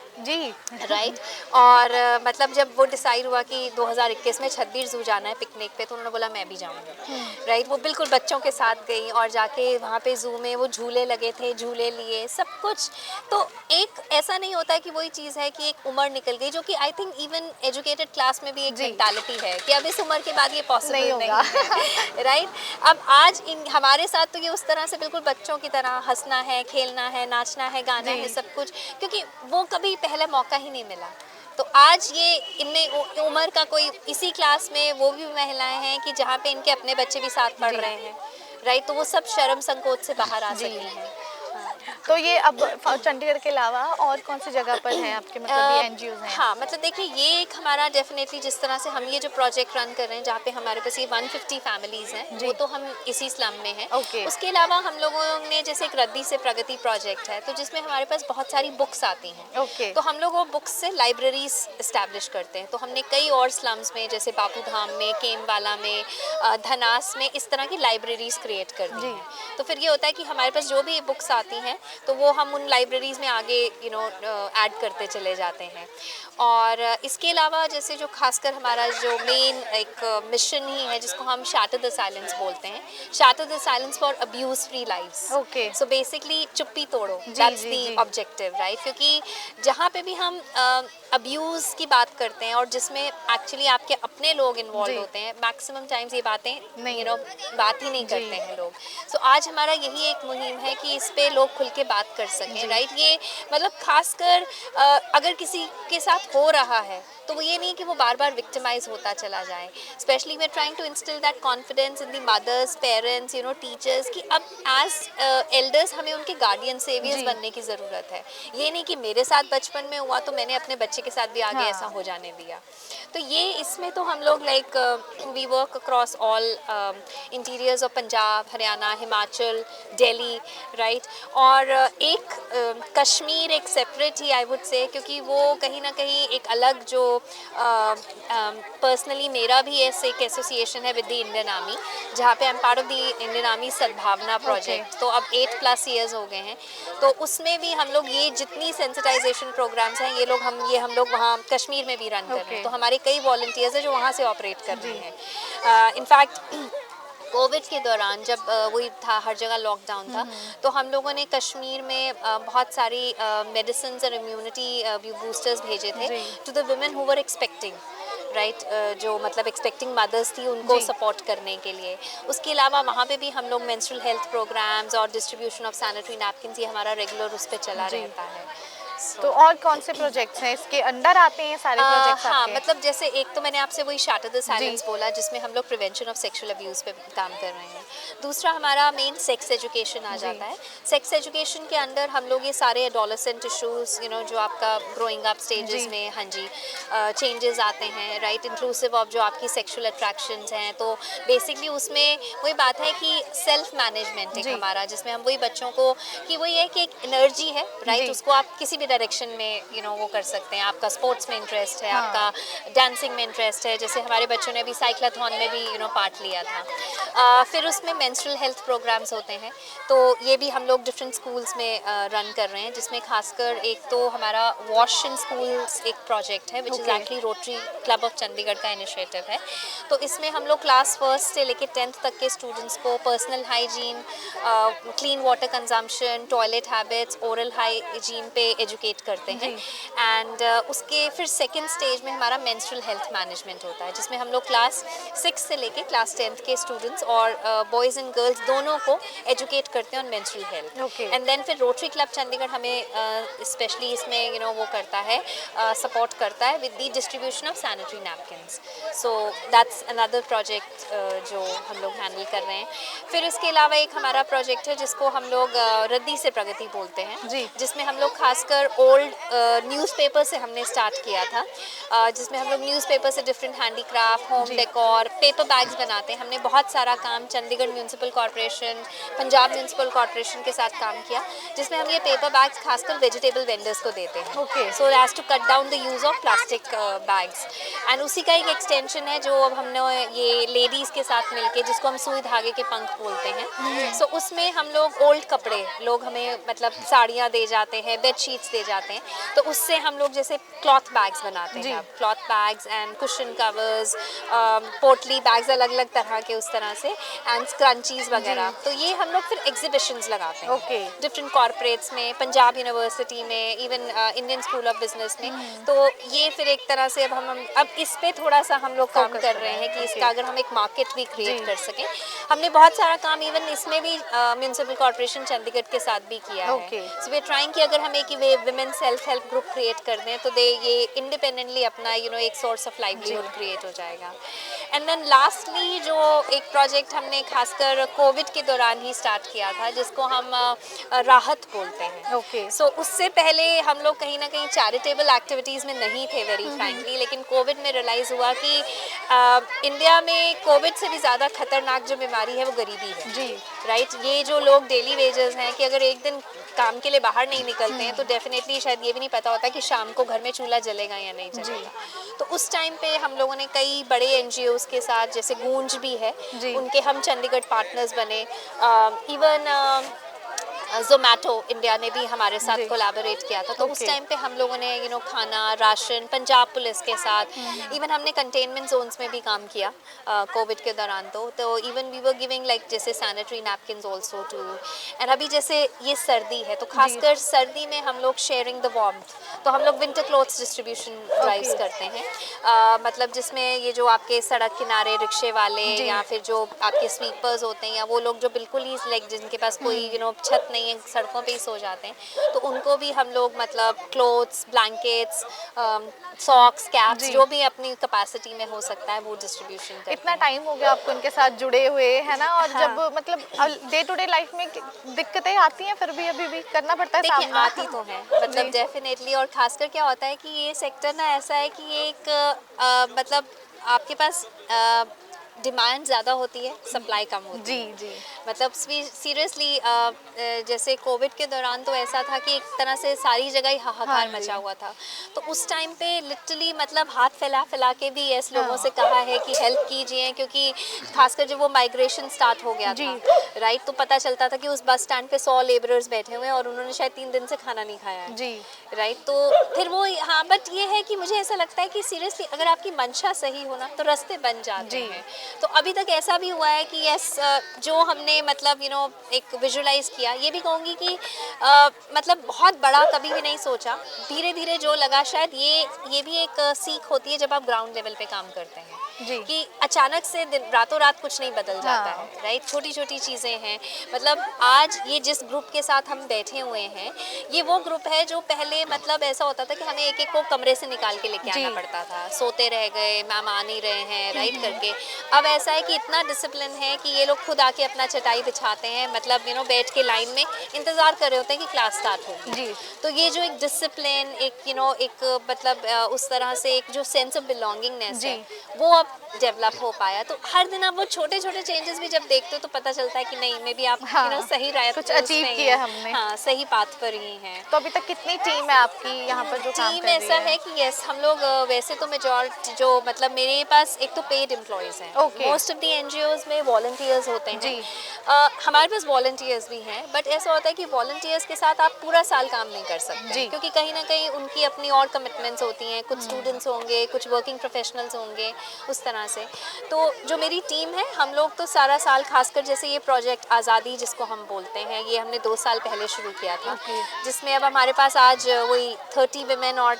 राइट। और मतलब जब वो डिसाइड हुआ कि 2021 में छतबीर जू जाना है पिकनिक पे, तो उन्होंने बोला मैं भी जाऊंगी, राइट। वो बिल्कुल बच्चों के साथ गई और जाके वहाँ पे जू में वो झूले लगे थे, झूले लिए, सब कुछ। तो एक ऐसा नहीं होता कि वही चीज़ है कि एक उम्र निकल गई, जो कि I think even educated class में भी एक मेंटालिटी है कि अब इस उम्र के बाद ये पॉसिबल नहीं है, राइट। अब आज हमारे साथ तो ये उस तरह से बिल्कुल बच्चों की तरह हंसना है, खेलना है, नाचना है, गाना है, सब कुछ, क्योंकि वो कभी पहले मौका ही नहीं मिला। तो आज ये इनमें उम्र का कोई, इसी क्लास में वो भी महिलाएं हैं कि जहाँ पे इनके अपने बच्चे भी साथ पढ़ रहे हैं, राइट। तो वो सब शर्म संकोच से बाहर आ सकती हैं। तो ये अब चंडीगढ़ के अलावा और कौन सी जगह पर है आपके मतलब ये एनजीओज हैं? हाँ, मतलब देखिए ये एक हमारा डेफिनेटली जिस तरह से हम ये जो प्रोजेक्ट रन कर रहे हैं जहाँ पे हमारे पास ये 150 फैमिलीज हैं, वो तो हम इसी स्लम में हैं। ओके। उसके अलावा हम लोगों ने जैसे एक रद्दी से प्रगति प्रोजेक्ट है, तो जिसमें हमारे पास बहुत सारी बुक्स आती हैं। ओके। तो हम लोग वो बुक्स से लाइब्रेरीज इस्टेब्लिश करते हैं। तो हमने कई और स्लम्स में जैसे बापू धाम में, केमवाला में, धनास में इस तरह की लाइब्रेरीज क्रिएट कर दी हैं। तो फिर ये होता है कि हमारे पास जो भी बुक्स आती हैं तो वो हम उन लाइब्रेरीज में आगे ऐड करते चले जाते हैं। और इसके अलावा जैसे जो खासकर हमारा जो मेन एक मिशन ही है जिसको हम शैटर द साइलेंस बोलते हैं, shatter the silence for abuse free lives. Okay. So basically चुप्पी तोड़ो, दैट्स द ऑब्जेक्टिव, राइट? क्योंकि जहाँ पे भी हम अब्यूज़ की बात करते हैं और जिसमें एक्चुअली आपके अपने लोग इन्वॉल्व होते हैं, मैक्सिमम टाइम्स ये बातें बात ही नहीं करते हैं लोग। सो आज हमारा यही एक मुहिम है कि इस पे लोग खुल के बात कर सकें, राइट? ये मतलब खासकर अगर किसी के साथ हो रहा है तो वो ये नहीं कि वो बार बार विक्टिमाइज होता चला जाए। Specially we are trying to instil that confidence in the mothers, parents, teachers कि अब एज एल्डर्स हमें उनके गार्डियन सेवियर्स बनने की ज़रूरत है। ये नहीं कि मेरे साथ बचपन में हुआ तो मैंने अपने बच्चे के साथ भी आगे ऐसा हो जाने दिया। तो ये इसमें तो हम लोग like we work across all interiors of Punjab, Haryana, Himachal, Delhi, right? और एक कश्मीर एक separate he I would say, क्योंकि वो कहीं ना कहीं एक अलग जो पर्सनली मेरा भी ऐसे एक एसोसिएशन है विद द इंडियन आर्मी, जहाँ पे I am part of the Indian army सद्भावना प्रोजेक्ट। तो अब 8+ ईयर्स हो गए हैं, तो उसमें भी हम लोग ये जितनी सेंसिटाइजेशन प्रोग्राम्स हैं ये हम लोग वहाँ कश्मीर में भी रन कर रहे हैं। तो हमारे कई वॉलंटियर्स हैं जो वहाँ से ऑपरेट कर रहे हैं। इनफैक्ट कोविड के दौरान जब वही था, हर जगह लॉकडाउन था, तो हम लोगों ने कश्मीर में बहुत सारी मेडिसिन और इम्यूनिटी बूस्टर्स भेजे थे to the women who were expecting, right? जो मतलब एक्सपेक्टिंग मदर्स थी उनको सपोर्ट करने के लिए। उसके अलावा वहाँ पे भी हम लोग मेंस्ट्रुअल हेल्थ प्रोग्राम्स और डिस्ट्रीब्यूशन ऑफ सैनिटरी नैपकिन्स, ये हमारा रेगुलर उस पर चला रहता है। तो और कौन से प्रोजेक्ट्स हैं इसके अंडर आते हैं सारे प्रोजेक्ट्स हाँ, आपके? मतलब जैसे एक तो मैंने आपसे वही शैटर द साइलेंस बोला जिसमें हम लोग प्रिवेंशन ऑफ सेक्सुअल अब्यूज़ पे काम कर रहे हैं। दूसरा हमारा मेन सेक्स एजुकेशन आ जाता है। सेक्स एजुकेशन के अंदर हम लोग ये सारे एडोलेसेंट इशूज़ जो आपका ग्रोइंग अप स्टेजेस में, हाँ जी, चेंजेस आते हैं, राइट? इंक्लूसिव ऑफ जो आपकी सेक्सुअल अट्रैक्शंस हैं। तो बेसिकली उसमें वही बात है कि सेल्फ मैनेजमेंट एक हमारा, जिसमें हम वही बच्चों को कि वही है कि एक एनर्जी है, राइट? उसको आप किसी भी डायरेक्शन में वो कर सकते हैं। आपका स्पोर्ट्स में इंटरेस्ट है, आपका डांसिंग में इंटरेस्ट है, जैसे हमारे बच्चों ने अभी साइक्लाथॉन में भी पार्ट लिया था। फिर उसमें मेंस्ट्रुअल हेल्थ प्रोग्राम्स होते हैं, तो ये भी हम लोग डिफरेंट स्कूल्स में रन कर रहे हैं, जिसमें खासकर एक तो हमारा वॉश इन स्कूल्स एक प्रोजेक्ट है which is actually rotary club of Chandigarh का इनिशिएटिव है। तो इसमें हम लोग क्लास 1 से लेकर 10th तक के स्टूडेंट्स को personal hygiene, clean water consumption, toilet habits, oral hygiene पे एजुकेट करते हैं। एंड उसके फिर सेकंड स्टेज में हमारा मेंस्ट्रुअल हेल्थ मैनेजमेंट होता है, जिसमें हम लोग क्लास 6 से लेके क्लास 10th के स्टूडेंट्स और बॉयज़ एंड गर्ल्स दोनों को एजुकेट करते हैं on menstrual health. And then फिर रोटरी क्लब चंडीगढ़ हमें स्पेशली इसमें वो करता है, सपोर्ट करता है with the distribution of sanitary napkins. So that's another project जो हम लोग हैंडल कर रहे हैं। फिर इसके अलावा एक हमारा प्रोजेक्ट है जिसको हम लोग रद्दी से प्रगति बोलते हैं, जिसमें हम लोग खासकर ओल्ड न्यूज़पेपर से हमने स्टार्ट किया था, जिसमें हम लोग न्यूज़पेपर से different handicraft, home decor, paper bags बनाते हैं। हमने बहुत सारा काम Chandigarh municipal corporation, Punjab municipal corporation के साथ काम किया, जिसमें हम ये पेपर बैग्स खासकर वेजिटेबल वेंडर्स को देते हैं, so as to cut down the use of plastic bags. And उसी का एक एक्सटेंशन है जो अब हमने ये लेडीज़ के साथ मिलके, जिसको हम सुई धागे के पंख बोलते हैं, सो उसमें हम लोग ओल्ड कपड़े, लोग हमें मतलब साड़ियाँ दे जाते हैं, बेडशीट्स दे जाते हैं, तो उससे हम लोग जैसे क्लॉथ बैग्स बनाते हैं, cloth bags and cushion covers, पोटली बैग्स, अलग अलग तरह के उस तरह से, एंड स्क्रंचीज वगैरह। तो ये हम लोग फिर एग्जीबिशंस लगाते हैं डिफरेंट कॉर्पोरेट्स में, पंजाब यूनिवर्सिटी में, even Indian school of business में। तो ये फिर एक तरह से अब इस पे थोड़ा सा हम लोग काम कर रहे हैं कि इसका अगर हम एक मार्केट भी क्रिएट कर सकें। हमने बहुत सारा काम इवन इसमें भी म्यूनसिपल कॉर्पोरेशन चंडीगढ़ के साथ भी किया है। सो वी आर ट्राइंग कि अगर हम एक women self help group create कर दें तो ये इंडिपेंडेंटली अपना एक सोर्स ऑफ लाइवलीहुड क्रिएट हो जाएगा। एंड देन लास्टली जो एक प्रोजेक्ट हमने खासकर कोविड के दौरान ही स्टार्ट किया था, जिसको हम राहत बोलते हैं। ओके। सो उससे पहले हम लोग कहीं ना कहीं चैरिटेबल एक्टिविटीज़ में नहीं थे वेरी फ्रैंकली, लेकिन कोविड में रियलाइज़ हुआ कि इंडिया में कोविड से भी ज़्यादा खतरनाक जो बीमारी है वो गरीबी है जी। राइट। ये जो लोग डेली वेजेस हैं कि अगर एक दिन काम के लिए बाहर नहीं निकलते हैं तो डेफिनेटली शायद ये भी नहीं पता होता कि शाम को घर में चूल्हा जलेगा या नहीं जलेगा। तो उस टाइम पे हम लोगों ने कई बड़े एनजीओज़ के साथ, जैसे गूंज भी है, उनके हम चंडीगढ़ पार्टनर्स बने। इवन ज़ोमैटो इंडिया ने भी हमारे साथ कोलैबोरेट किया था। तो उस टाइम पे हम लोगों ने खाना, राशन, पंजाब पुलिस के साथ, इवन हमने कंटेनमेंट जोन्स में भी काम किया कोविड के दौरान। तो even we were giving like जैसे sanitary napkins also too. And अभी जैसे ये सर्दी है तो खासकर सर्दी में हम लोग शेयरिंग द वार्मथ, तो हम लोग विंटर क्लोथ्स डिस्ट्रीब्यूशन ड्राइव्स करते हैं। मतलब जिसमें ये जो आपके सड़क किनारे रिक्शे वाले या फिर जो आपके स्वीपर्स होते हैं या वो लोग जो बिल्कुल ही लाइक जिनके पास कोई छत नहीं है, सड़कों पे ही सो जाते हैं, तो उनको भी हम लोग मतलब क्लोथ्स, ब्लैंकेट्स, सॉक्स, कैप्स, जो भी अपनी कैपेसिटी में हो सकता है वो डिस्ट्रीब्यूशन करते हैं। इतना टाइम हो गया आपको इनके साथ जुड़े हुए, है ना? और जब मतलब डे टू डे लाइफ में दिक्कतें आती हैं, फिर भी अभी भी करना पड़ता है देखिए, सामना। आती तो है मतलब डेफिनेटली। और खासकर क्या होता है कि ये सेक्टर ना ऐसा है कि ये एक मतलब आपके पास डिमांड ज़्यादा होती है, सप्लाई कम होती है। जी। मतलब सीरियसली जैसे कोविड के दौरान तो ऐसा था कि एक तरह से सारी जगह ही हाहाकार मचा हुआ था। तो उस टाइम पे लिटरली मतलब हाथ फैला के भी ऐसे लोगों से कहा है कि हेल्प कीजिए, क्योंकि खासकर जब वो माइग्रेशन स्टार्ट हो गया था राइट, तो पता चलता था कि उस बस स्टैंड पे 100 लेबरर्स बैठे हुए हैं और उन्होंने शायद 3 दिन से खाना नहीं खाया है जी राइट। तो फिर वो हाँ, बट ये है कि मुझे ऐसा लगता है कि सीरियसली अगर आपकी मंशा सही हो ना तो रास्ते बन जाते हैं। तो अभी तक ऐसा भी हुआ है कि यस, जो हमने मतलब एक विजुअलाइज किया, ये भी कहूँगी कि मतलब बहुत बड़ा कभी भी नहीं सोचा, धीरे धीरे जो लगा, शायद ये भी एक सीख होती है जब आप ग्राउंड लेवल पे काम करते हैं कि अचानक से रातों रात कुछ नहीं बदल जाता है राइट। छोटी छोटी चीज़ें हैं। मतलब आज ये जिस ग्रुप के साथ हम बैठे हुए हैं, ये वो ग्रुप है जो पहले मतलब ऐसा होता था कि हमें एक एक को कमरे से निकाल के लेके आना पड़ता था, सोते रह गए, मैम आ नहीं रहे हैं राइट करके। अब ऐसा है कि इतना डिसिप्लिन है कि ये लोग खुद आके अपना चटाई बिछाते हैं, मतलब बैठ के लाइन में इंतज़ार कर रहे होते हैं कि क्लास स्टार्ट होगी। तो ये जो एक डिसिप्लिन, एक एक मतलब उस तरह से एक जो सेंस ऑफ बिलोंगिंगनेस है वो अब डेवलप हो पाया। तो हर दिन आप वो छोटे छोटे चेंजेस भी जब देखते हो तो पता चलता है कि नहीं, मे भी आप सही राय कुछ अचीव किया हमने। हाँ, सही पाथ पर ही हैं। तो अभी तक कितनी टीम है आपकी यहाँ पर जो काम कर रही है? टीम ऐसा है कि यस, हम लोग वैसे तो मेजॉरिटी जो मतलब मेरे पास एक तो पेड एम्प्लॉयज़ हैं। मोस्ट ऑफ द एनजीओज़ में वॉलंटियर्स होते हैं हमारे पास वॉलंटियर्स भी हैं, बट ऐसा होता है कि वॉलंटियर्स के साथ आप पूरा साल काम नहीं कर सकते क्योंकि कहीं ना कहीं उनकी अपनी और कमिटमेंट्स होती हैं। कुछ स्टूडेंट्स होंगे, कुछ वर्किंग प्रोफेशनल्स होंगे, उस तरह से। तो जो मेरी टीम है, हम लोग तो सारा साल, खासकर जैसे ये प्रोजेक्ट आज़ादी जिसको हम बोलते हैं, ये हमने 2 साल पहले शुरू किया था, जिसमें अब हमारे पास आज वही 30 वुमेन और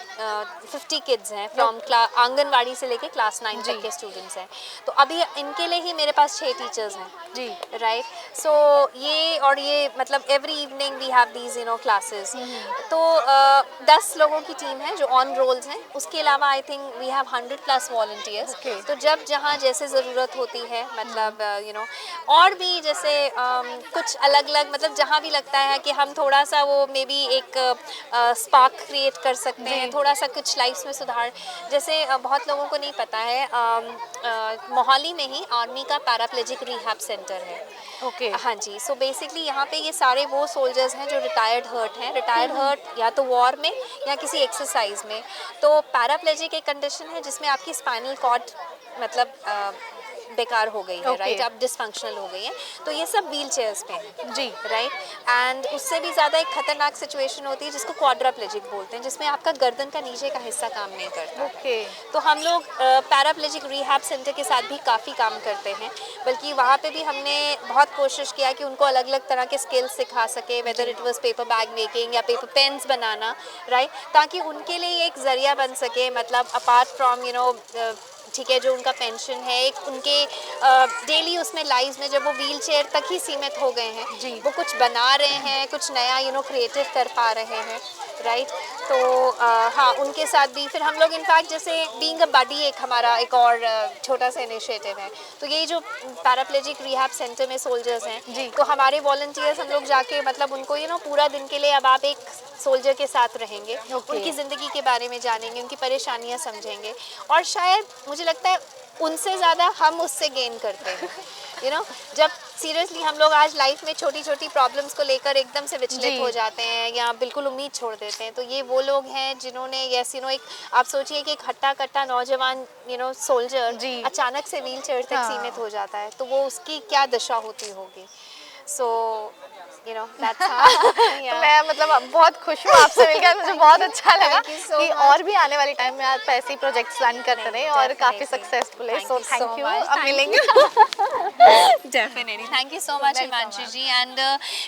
50 किड्स हैं, फ्रॉम आंगनवाड़ी से लेके क्लास 9 तक के स्टूडेंट्स हैं। तो अभी इनके लिए ही मेरे पास 6 टीचर्स हैं जी राइट। सो ये मतलब every evening we have these classes. तो 10 लोगों की टीम है जो ऑन रोल्स हैं। उसके अलावा I think we have 100+ volunteers. तो जब जहाँ जैसे ज़रूरत होती है, मतलब और भी जैसे कुछ अलग अलग, मतलब जहाँ भी लगता है कि हम थोड़ा सा वो मे बी एक स्पार्क क्रिएट कर सकते हैं, थोड़ा सा कुछ लाइफ्स में सुधार। जैसे बहुत लोगों को नहीं पता है, मोहाली में ही आर्मी का पैराप्लेजिक रिहैब सेंटर है। हाँ जी। सो बेसिकली यहाँ पे ये सारे वो सोल्जर्स हैं जो रिटायर्ड हर्ट हैं, रिटायर्ड हर्ट या तो वॉर में या किसी एक्सरसाइज में। तो पैराप्लेजिक एक कंडीशन है जिसमें आपकी स्पाइनल कॉर्ड मतलब बेकार हो गई है राइट, अब डिसफंक्शनल हो गई है। तो ये सब व्हील चेयर्स पे हैं जी राइट। एंड उससे भी ज़्यादा एक खतरनाक सिचुएशन होती है जिसको क्वाड्राप्लेजिक बोलते हैं, जिसमें आपका गर्दन का नीचे का हिस्सा काम नहीं करता। तो हम लोग पैराप्लेजिक रिहैब सेंटर के साथ भी काफ़ी काम करते हैं, बल्कि वहाँ पे भी हमने बहुत कोशिश किया कि उनको अलग अलग तरह के स्किल्स सिखा सके, whether it was paper bag making या पेपर पेन्स बनाना राइट, ताकि उनके लिए एक ज़रिया बन सके, मतलब अपार्ट फ्रॉम ठीक है, जो उनका पेंशन है, एक उनके डेली उसमें लाइफ में जब वो व्हील चेयर तक ही सीमित हो गए हैं, वो कुछ बना रहे हैं, कुछ नया क्रिएटिव कर पा रहे हैं, राइट। तो हाँ, उनके साथ भी फिर हम लोग इनफैक्ट जैसे बीइंग अ बडी एक हमारा एक और छोटा सा इनिशिएटिव है। तो ये जो पैराप्लेजिक रिहैब सेंटर में सोल्जर्स हैं, तो हमारे वॉलंटियर्स हम लोग जाके मतलब उनको पूरा दिन के लिए अब आप एक सोल्जर के साथ रहेंगे, उनकी ज़िंदगी के बारे में जानेंगे, उनकी परेशानियां समझेंगे, और शायद मुझे लगता है उनसे ज़्यादा हम उससे गेन करते हैं। जब सीरियसली हम लोग आज लाइफ में छोटी छोटी प्रॉब्लम्स को लेकर एकदम से विचलित हो जाते हैं या बिल्कुल उम्मीद छोड़ देते हैं, तो ये वो लोग हैं जिन्होंने एक आप सोचिए कि एक हट्टा कट्टा नौजवान सोल्जर अचानक से व्हील चेयर तक सीमित हो जाता है, तो वो उसकी क्या दशा होती होगी। सो that's how तो मैं मतलब बहुत खुश हूँ आपसे मिलकर, मुझे बहुत अच्छा लगा कि और भी आने वाले टाइम में आप ऐसे प्रोजेक्ट्स रन करते रहे और काफ़ी सक्सेसफुल है। सो थैंक यू, अब मिलेंगे। Definitely, thank you so much Himanshu ji. And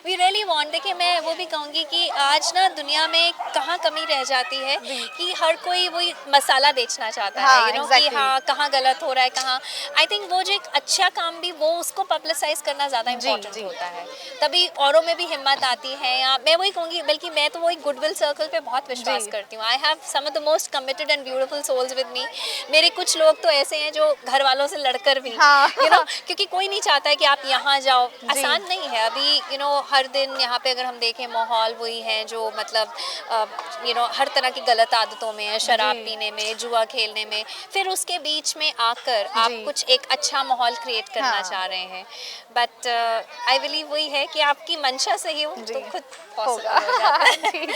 we really want, देखिए मैं वो भी कहूँगी कि आज ना दुनिया में कहाँ कमी रह जाती है कि हर कोई वही मसाला बेचना चाहता है, कि हाँ कहाँ गलत हो रहा है, कहाँ। आई थिंक वो जो एक अच्छा काम भी वो उसको पब्लिसाइज करना ज़्यादा इम्पोर्टेंट होता है, तभी औरों में भी हिम्मत आती है। या मैं वही कहूँगी, बल्कि मैं तो वही गुडविल सर्कल पे बहुत विश्वास करती हूँ। I have some of the most committed and beautiful souls with me. मेरे कुछ लोग तो ऐसे हैं जो घर वालों से लड़कर भी क्योंकि कोई नहीं चाहता है कि आप यहाँ जाओ, आसान नहीं है अभी। हर दिन यहाँ पे अगर हम देखें माहौल वही है जो मतलब हर तरह की गलत आदतों में है, शराब पीने में, जुआ खेलने में, फिर उसके बीच में आकर आप कुछ एक अच्छा माहौल क्रिएट करना चाह रहे हैं। बट आई बिलीव वही है कि आपकी मंशा सही हो तो खुद पॉसिबल हो जाता है।